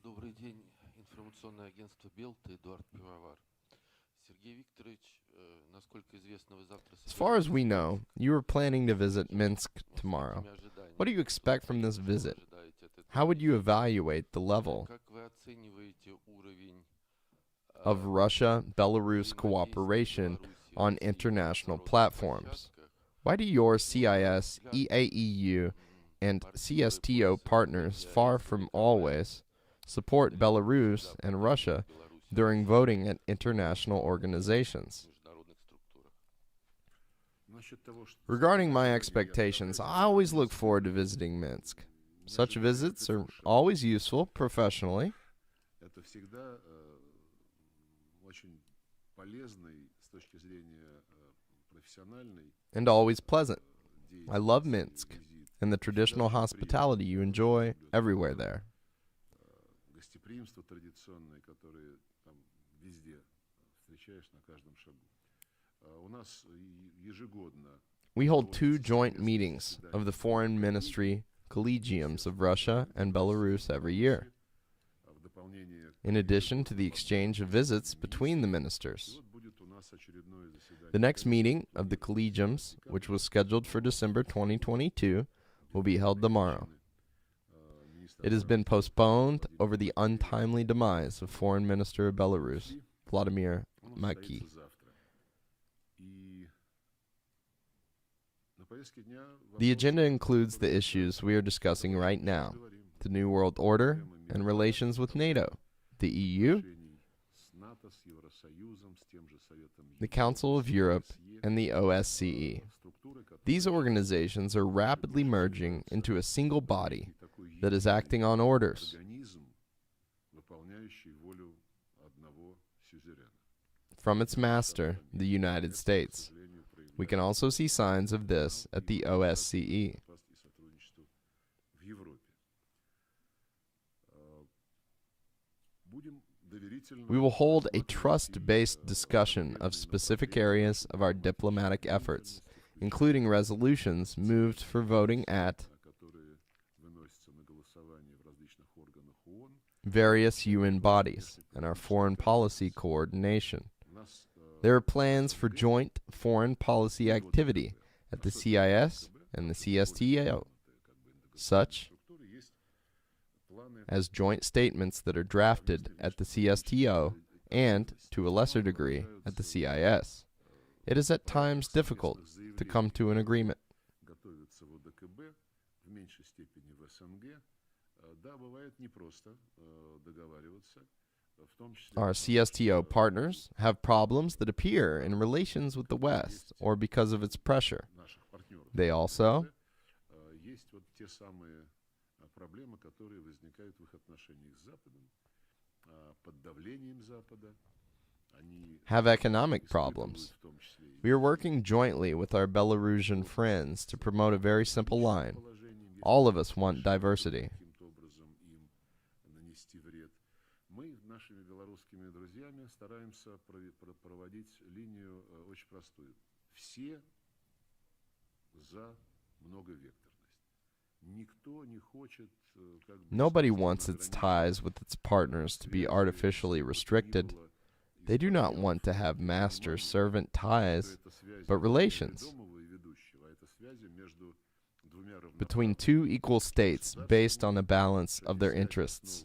Добрый день, информационное агентство «Белта», Эдуард Пивовар. Сергей Викторович, насколько известно, вы завтра... As far as we know, you are planning to visit Minsk tomorrow. What do you expect from this visit? ожидаете от этой How would you встречи? evaluate the level Как вы оцениваете уровень of Russia-Belarus cooperation on international platforms? Why do your CIS, EAEU, and CSTO partners, far from always, support Belarus and Russia during voting at international organizations? Regarding my expectations, I always look forward to visiting Minsk. Such visits are always useful professionally Это всегда очень полезный с точки зрения профессиональной and always pleasant. I love деятельности Minsk визит. and the traditional hospitality you enjoy everywhere there. Гостеприимство традиционное, которое там везде встречаешь на каждом шагу. У нас ежегодно We hold 2 joint meetings of the Foreign Ministry collegiums of Russia and Belarus every year, в дополнение in addition to the exchange of visits between the ministers. вот будет у нас очередное заседание. The next meeting of the collegiums, which was scheduled for December 2022, will be held tomorrow. It has been postponed over the untimely demise of Foreign Minister of Belarus, Vladimir Maki. The agenda includes the issues we are discussing right now: the New World Order and relations with NATO, the EU, the Council of Europe, and the OSCE. These organizations are rapidly merging into a single body that is acting on orders from its master, the United States. We can also see signs of this at the OSCE. We will hold a trust-based discussion of specific areas of our diplomatic efforts, including resolutions moved for voting at various UN bodies and our foreign policy coordination. There are plans for joint foreign policy activity at the CIS and the CSTO, such as joint statements that are drafted at the CSTO and, to a lesser degree, at the CIS. It is at times difficult to come to an agreement. Our CSTO partners have problems that appear in relations with the West or because of its pressure. They also have economic problems. We are working jointly with our Belarusian friends to promote a very simple line. All of us want diversity. Мы нашими белорусскими друзьями стараемся проводить линию очень простую. Все за многовекторность. Никто не хочет Nobody wants its ties with its partners to be artificially restricted. They do not want to have master-servant ties, but relations between 2 equal states based on a balance of their interests.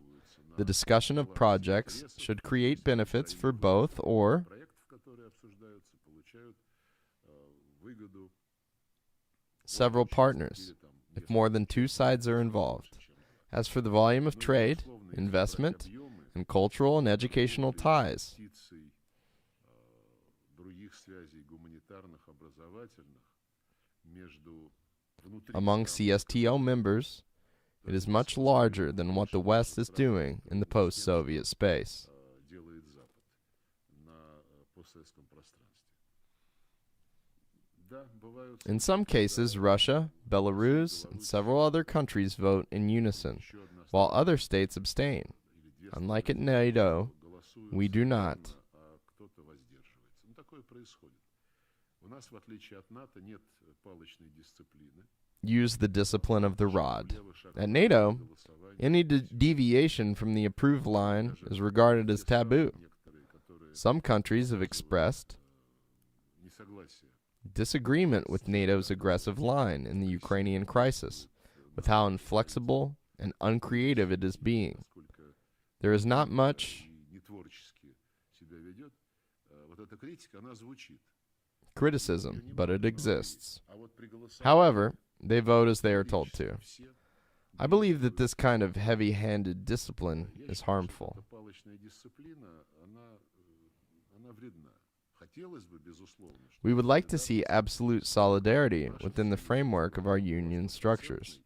The discussion of projects should create benefits for both or several partners, if more than 2 sides are involved. As for the volume of trade, investment, and cultural and educational ties, among CSTO members, it is much larger than what the West is doing in the post-Soviet space. In some cases, Russia, Belarus, and several other countries vote in unison, while other states abstain. Unlike at NATO, we do not. Use the discipline of the rod. At NATO, any deviation from the approved line is regarded as taboo. Some countries have expressed disagreement with NATO's aggressive line in the Ukrainian crisis, with how inflexible and uncreative it is being. насколько There is not much и нетворчески себя ведет, вот эта критика, она звучит. criticism, but it exists. А вот при голосовании However, they vote as they are told to. все I believe that this kind of heavy-handed discipline is harmful. эта палочная дисциплина, она вредна. Хотелось бы, безусловно, We would like to see absolute solidarity within the framework of our union structures.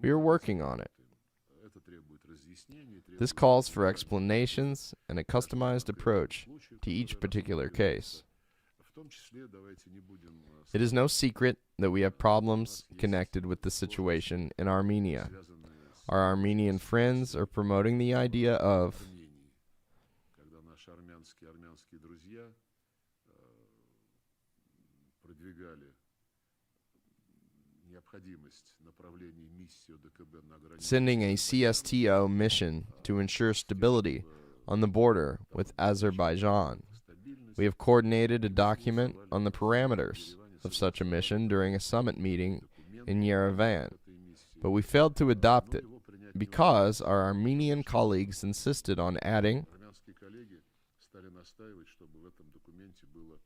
We are working on it. это требует разъяснений, This calls for explanations and a customized approach to each particular case. в том числе давайте не будем It is no secret that we have problems connected with the situation in Armenia. связанные с Our Armenian friends are promoting the idea of Арменией, когда наши армянские друзья продвигали необходимость направления миссии ОДКБ на границу. sending a CSTO mission to ensure stability on the border with Azerbaijan. We have coordinated a document on the parameters of such a mission during a summit meeting in Yerevan, but we failed to adopt it because our Armenian colleagues insisted on adding Армянские коллеги стали настаивать, чтобы в этом документе было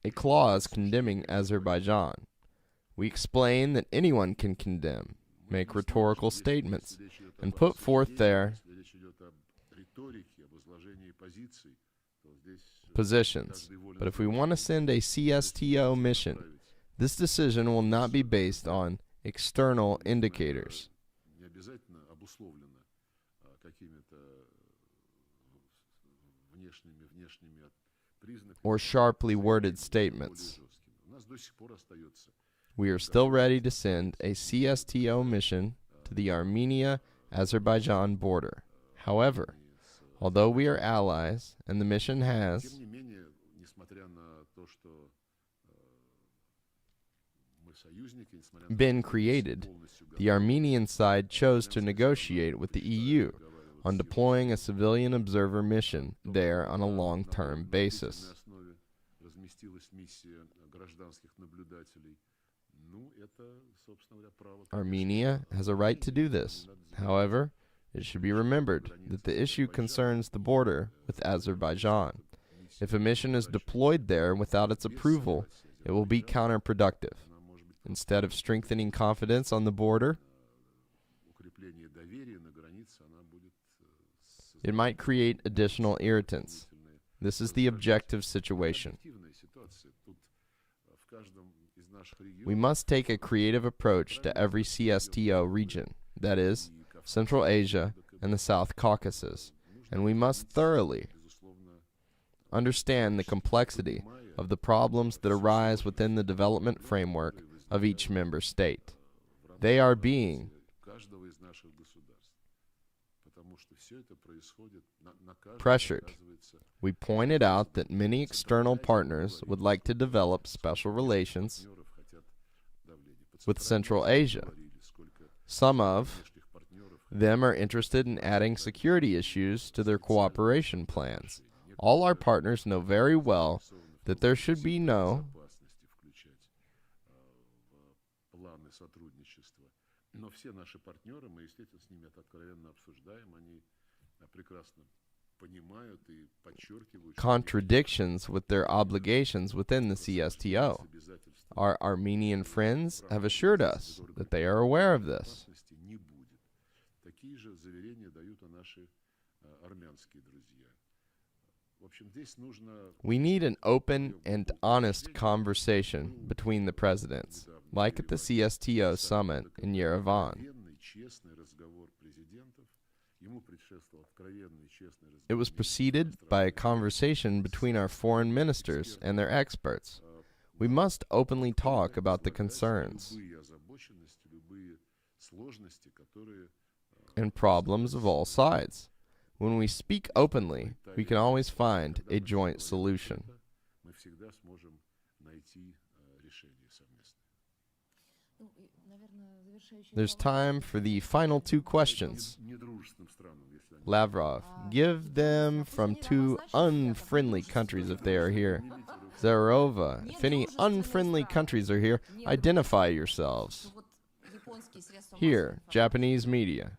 a clause condemning Azerbaijan. We explain that anyone can condemn, make rhetorical statements, and put forth their если речь идет об риторике, об изложении позиций, то здесь positions. But if we want to send a CSTO mission, this decision will not be based on external indicators не обязательно обусловлено какими-то внешними признаками. or sharply worded более statements. жесткими. У нас до сих пор остается We are still ready to send a CSTO mission to the Armenia-Azerbaijan border. However, although we are allies and the mission Тем has не менее, несмотря на то, что мы союзники, несмотря на been created, the Armenian side chose to negotiate with the EU on deploying a civilian observer mission there on a long-term basis. на основе разместилась миссия гражданских наблюдателей. Ну, это, собственно говоря, право. Armenia has a right to do this. However, it should be remembered that the issue concerns the border with Azerbaijan. If a mission is deployed there without its approval, it will be counterproductive. Instead of strengthening confidence on the border, Укрепление доверия на границе, она будет it might create additional irritants. This is the objective situation. объективная ситуация. Тут в каждом из наших We регионов must take a creative approach to every CSTO region, that is, Central Asia and the South Caucasus, and we must thoroughly безусловно, understand the complexity of the problems that arise within the development framework of each member state. They are being каждого из наших государств. Потому что все это происходит на каждом, pressured. оказывается, We pointed out that many external partners would like to develop special relations партнеров хотят давления. По with Центральной Central Азии Asia. говорили, сколько Some of внешних партнеров them are interested in adding security issues to their cooperation plans. All our partners know very well that there should be no безопасности включать в планы сотрудничества. Но все наши партнеры, мы, естественно, с ними это откровенно обсуждаем, они прекрасно понимают и подчеркивают, что contradictions with their obligations within the CSTO. обязательства Our Armenian friends have assured us that they are aware of this. безопасности не будет. Такие же заверения дают и наши армянские друзья. В общем, здесь нужно We need an open and honest conversation between the presidents, like at the CSTO summit in Yerevan. откровенный, честный разговор президентов. Ему предшествовал откровенный, честный разговор. It was preceded by a conversation between our foreign ministers and their experts. We must openly talk about the concerns Любые озабоченности, любые сложности, которые and problems of all sides. When we speak openly, we can always find a joint solution. мы всегда сможем найти решение совместное. Ну, и, наверное, завершающий There's вопрос. time for the final two questions. Недружественным странам, если они Lavrov, give them from two unfriendly countries if they are here. Zarova, if any unfriendly countries are here, identify yourselves. Вот Here, Japanese media.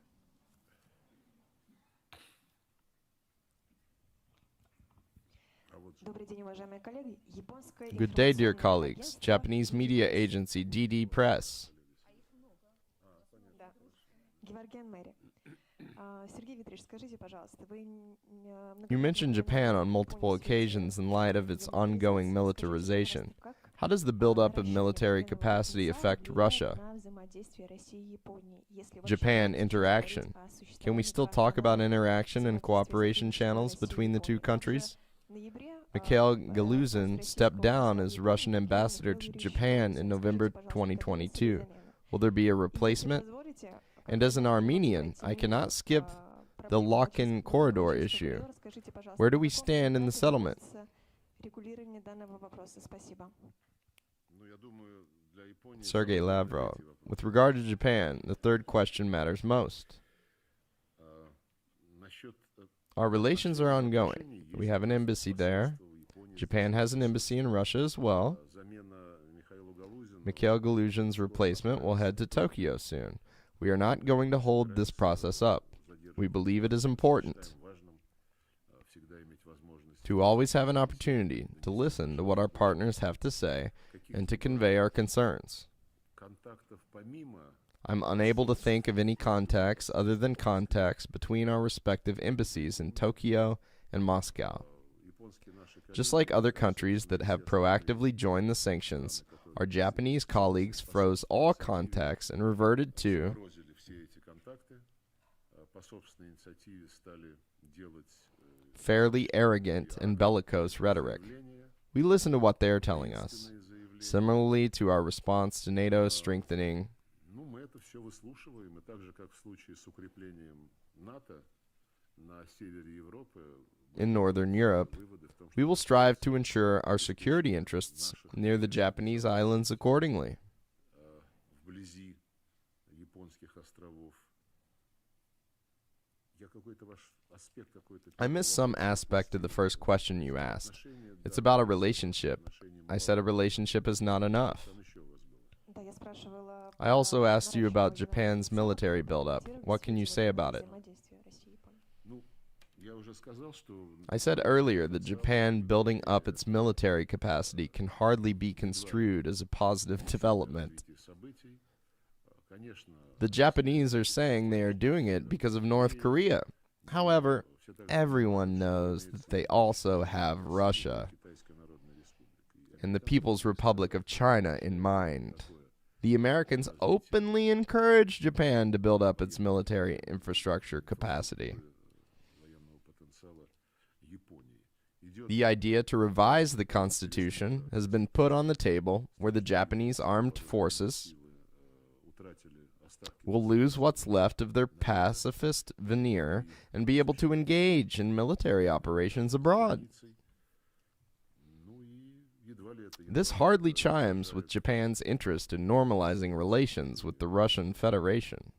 Good day, dear colleagues. Japanese media agency DD Press. You mentioned Japan on multiple occasions in light of its ongoing militarization. How does the buildup of military capacity affect Russia? Japan interaction. Can we still talk about interaction and cooperation channels between the two countries? Mikhail Galuzin stepped down as Russian ambassador to Japan in November 2022. Will there be a replacement? And as an Armenian, I cannot skip the Lock-in corridor issue. Where do we stand in the settlement? Sergey Lavrov. With regard to Japan, the third question matters most. Our relations are ongoing. We have an embassy there. Japan has an embassy in Russia as well. Mikhail Galuzin's replacement will head to Tokyo soon. We are not going to hold this process up. We believe it is important to always have an opportunity to listen to what our partners have to say and to convey our concerns. I'm unable to think of any contacts other than contacts between our respective embassies in Tokyo and Moscow. Just like other countries that have proactively joined the sanctions, our Japanese colleagues froze all contacts and reverted to fairly arrogant and bellicose rhetoric. We listen to what they are telling us. Similarly to our response to NATO strengthening in Northern Europe, we will strive to ensure our security interests near the Japanese islands accordingly. I missed some aspect of the first question you asked. It's about a relationship. I said a relationship is not enough. I also asked you about Japan's military buildup. What can you say about it? I said earlier that Japan building up its military capacity can hardly be construed as a positive development. The Japanese are saying they are doing it because of North Korea. However, everyone knows that they also have Russia and the People's Republic of China in mind. The Americans openly encourage Japan to build up its military infrastructure capacity. The idea to revise the Constitution has been put on the table where the Japanese armed forces will lose what's left of their pacifist veneer and be able to engage in military operations abroad. This hardly chimes with Japan's interest in normalizing relations with the Russian Federation.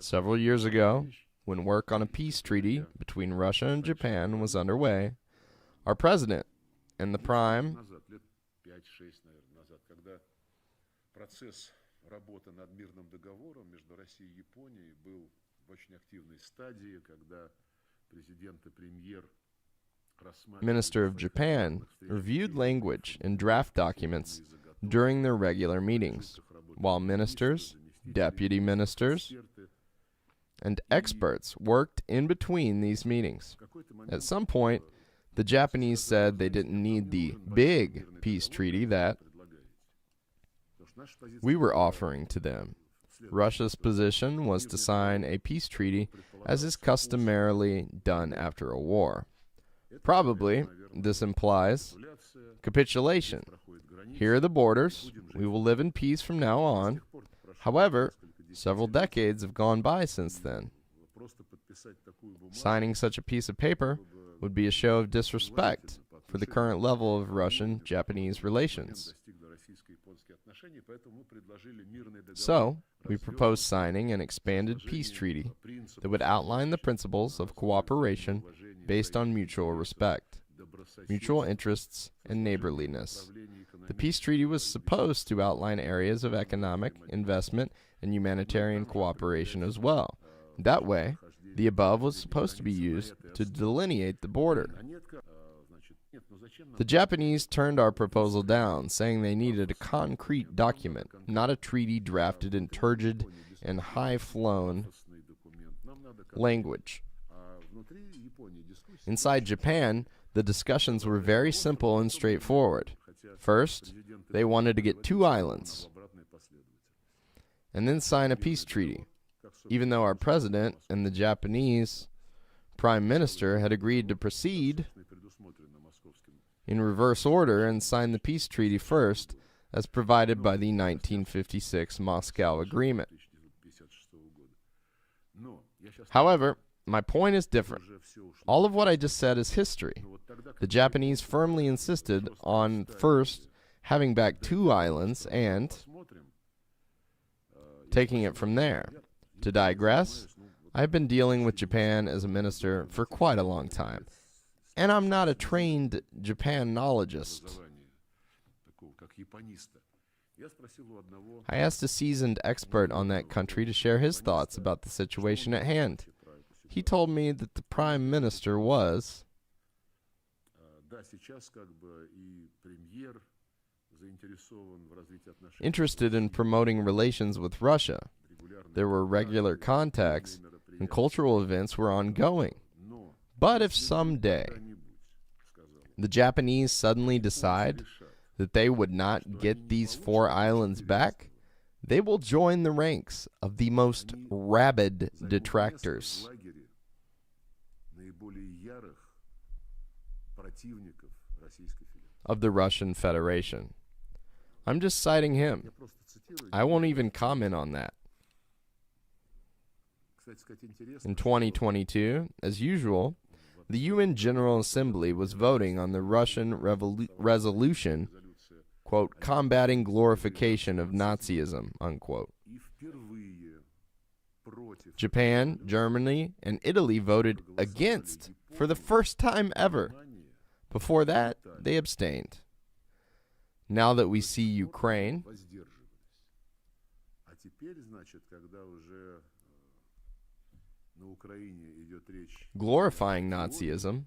Several years ago, when work on a peace treaty between Russia and Japan was underway, our president and the Prime Minister of Japan reviewed language and draft documents during their regular meetings, while ministers, deputy ministers, and experts worked in between these meetings. At some point, the Japanese said they didn't need the big peace treaty that we were offering to them. Russia's position was to sign a peace treaty as is customarily done after a war. Probably, this implies capitulation. Here are the borders. We will live in peace from now on. However, several decades have gone by since then. Signing such a piece of paper would be a show of disrespect for the current level of Russian-Japanese relations. So, we proposed signing an expanded peace treaty that would outline the principles of cooperation based on mutual respect. mutual interests, and neighborliness. The peace treaty was supposed to outline areas of economic, investment, and humanitarian cooperation as well. That way, the above was supposed to be used to delineate the border. The Japanese turned our proposal down, saying they needed a concrete document, not a treaty drafted in turgid and high-flown language. Inside Japan, the discussions were very simple and straightforward. First, they wanted to get 2 islands, and then sign a peace treaty, even though our president and the Japanese prime minister had agreed to proceed in reverse order and sign the peace treaty first, as provided by the 1956 Moscow Agreement. However, my point is different. All of what I just said is history. The Japanese firmly insisted on first having back 2 islands and taking it from there. To digress, I've been dealing with Japan as a minister for quite a long time, and I'm not a trained Japanologist. I asked a seasoned expert on that country to share his thoughts about the situation at hand. He told me that the prime minister was interested in promoting relations with Russia. There were regular contacts, and cultural events were ongoing. But if someday the Japanese suddenly decide that they would not get these 4 islands back, they will join the ranks of the most rabid detractors of the Russian Federation. I'm just citing him. I won't even comment on that. In 2022, as usual, the UN General Assembly was voting on the Russian resolution, quote, combating glorification of Nazism, unquote. Japan, Germany, and Italy voted against for the first time ever. Before that, they abstained. Now that we see Ukraine, glorifying Nazism,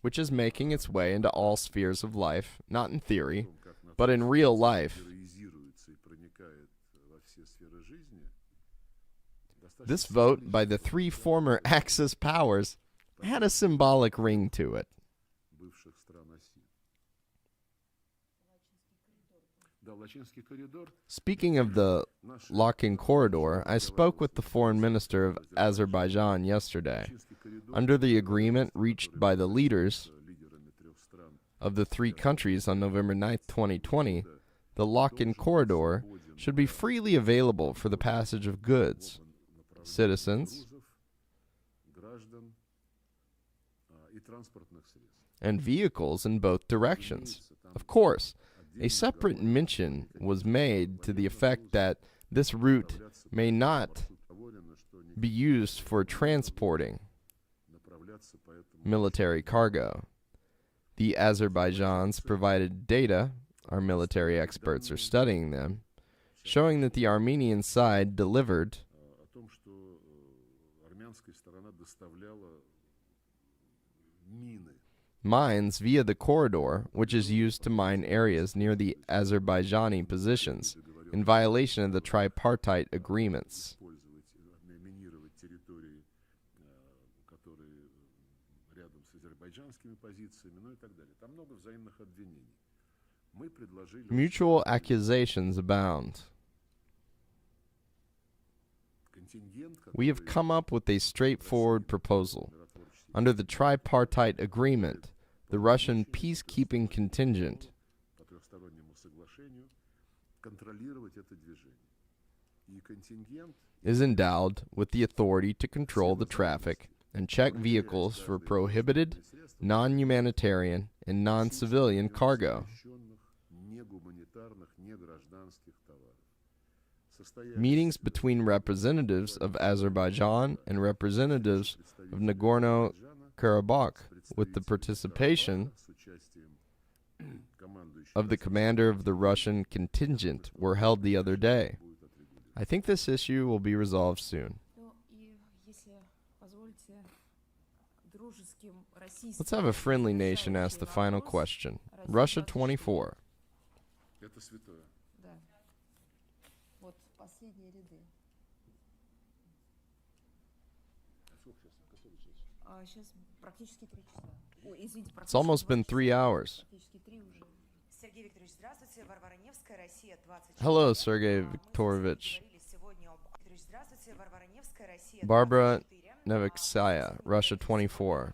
which is making its way into all spheres of life, not in theory, but in real life. This vote by the 3 former Axis powers had a symbolic ring to it. Speaking of the Lakin corridor, I spoke with the foreign minister of Azerbaijan yesterday. Under the agreement reached by the leaders of the 3 countries on November 9, 2020, the Lakin corridor should be freely available for the passage of goods, citizens, and vehicles in both directions. Of course, a separate mention was made to the effect that this route may not be used for transporting military cargo. The Azerbaijan's provided data, our military experts are studying them, showing that the Armenian side delivered mines via the corridor, which is used to mine areas near the Azerbaijani positions, in violation of the tripartite agreements. Mutual accusations abound. We have come up with a straightforward proposal. Under the tripartite agreement, the Russian peacekeeping contingent is endowed with the authority to control the traffic and check vehicles for prohibited, non-humanitarian, and non-civilian cargo. Meetings between representatives of Azerbaijan and representatives of Nagorno-Karabakh, with the participation of the commander of the Russian contingent were held the other day. I think this issue will be resolved soon. Ну, и если позволите, дружеским Let's have a friendly nation ask the final question. Russia 24. Это святое. Да. Вот последние ряды. Сейчас практически 3 часа. Ой, извините, It's almost been 3 hours. практически 3 уже. Сергей Викторович, здравствуйте. Варвара Невская, Россия 24. Hello, Sergey Viktorovich. Здравствуйте, Варвара Невская, Россия Barbara 24. Neveksaya, Russia 24.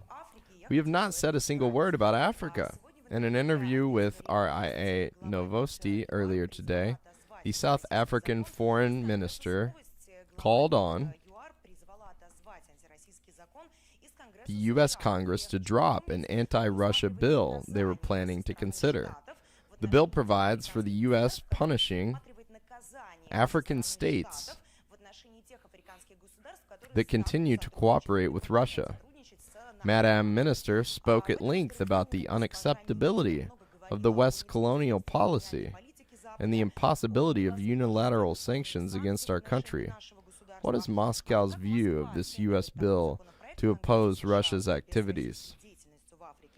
We have not said a single word about Africa. In an interview with RIA Novosti earlier today, the South African foreign minister called on the U.S. Congress to drop an anti-Russia bill they were planning to consider. The bill provides for the U.S. punishing African states that continue to cooperate with Russia. Madam Minister spoke at length about the unacceptability of the West's colonial policy and the impossibility of unilateral sanctions against our country. What is Moscow's view of this U.S. bill to oppose Russia's activities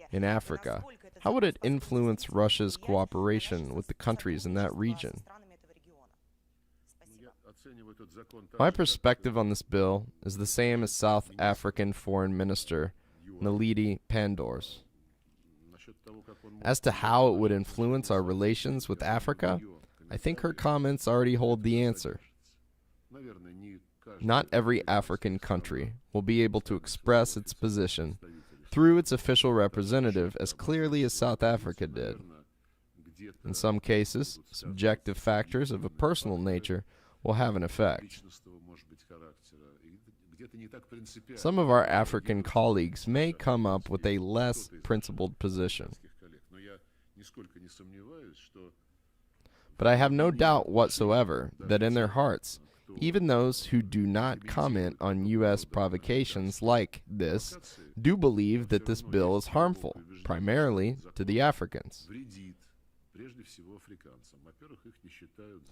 in Africa? How would it influence Russia's cooperation with the countries in that region? My perspective on this bill is the same as South African Foreign Minister Naledi Pandor's. As to how it would influence our relations with Africa, I think her comments already hold the answer. Not every African country will be able to express its position through its official representative as clearly as South Africa did. In some cases, subjective factors of a personal nature will have an effect. Some of our African colleagues may come up with a less principled position. But I have no doubt whatsoever that in their hearts, even those who do not comment on U.S. provocations like this do believe that this bill is harmful, primarily to the Africans.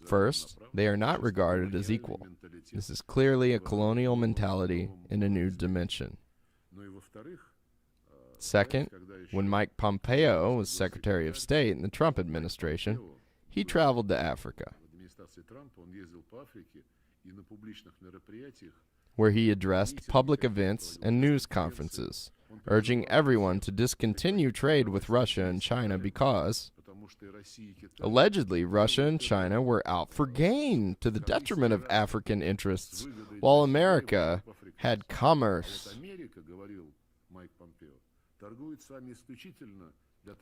First, they are not regarded as equal. This is clearly a colonial mentality in a new dimension. Second, when Mike Pompeo was Secretary of State in the Trump administration, he traveled to Africa, where he addressed public events and news conferences, urging everyone to discontinue trade with Russia and China because, allegedly, Russia and China were out for gain to the detriment of African interests, while America had commerce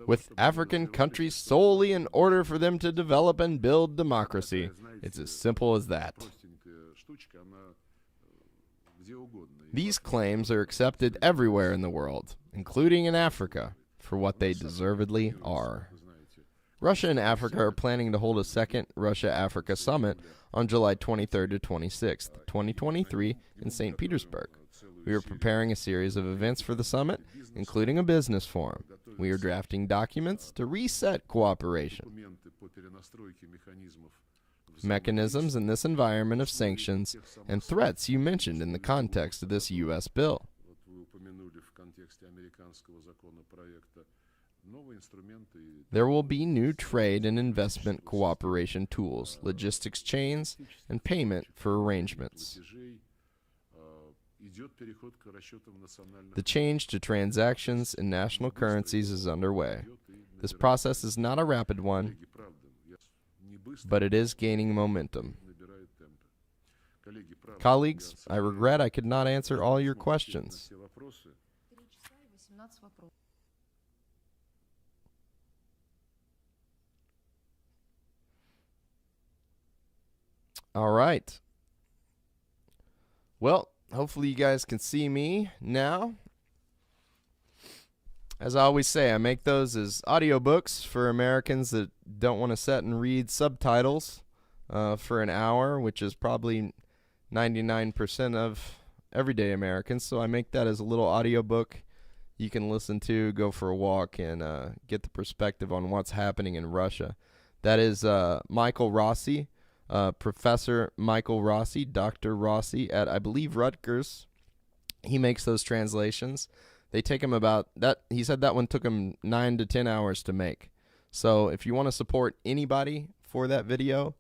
with African countries solely in order for them to develop and build democracy. It's as simple as that. These claims are accepted everywhere in the world, including in Africa, for what they deservedly are. Russia and Africa are planning to hold a second Russia-Africa summit on July 23rd to 26th, 2023 in St. Petersburg. We are preparing a series of events for the summit, including a business forum. We are drafting documents to reset cooperation. Mechanisms in this environment of sanctions and threats you mentioned in the context of this U.S. bill. There will be new trade and investment cooperation tools, logistics chains, and payment for arrangements. The change to transactions in national currencies is underway. This process is not a rapid one, but it is gaining momentum. Colleagues, I regret I could not answer all your questions. All right. Well, hopefully you guys can see me now. As I always say, I make those as audiobooks for Americans that don't want to sit and read subtitles for an hour, which is probably 99% of everyday Americans. So I make that as a little audiobook you can listen to, go for a walk, and get the perspective on what's happening in Russia. That is Michael Rossi, Professor Michael Rossi, Dr. Rossi at, I believe, Rutgers. He makes those translations. They take him about that. He said that one took him 9 to 10 hours to make. So if you want to support anybody for that video,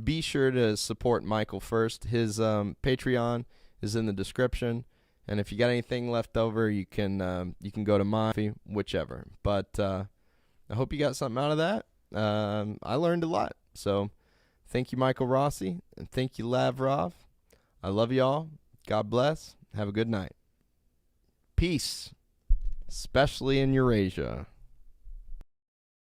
be sure to support Michael first. His Patreon is in the description, and if you got anything left over, you can go to mine, whichever. But I hope you got something out of that. I learned a lot. So thank you, Michael Rossi, and thank you, Lavrov. I love y'all. God bless. Have a good night. Peace, especially in Eurasia.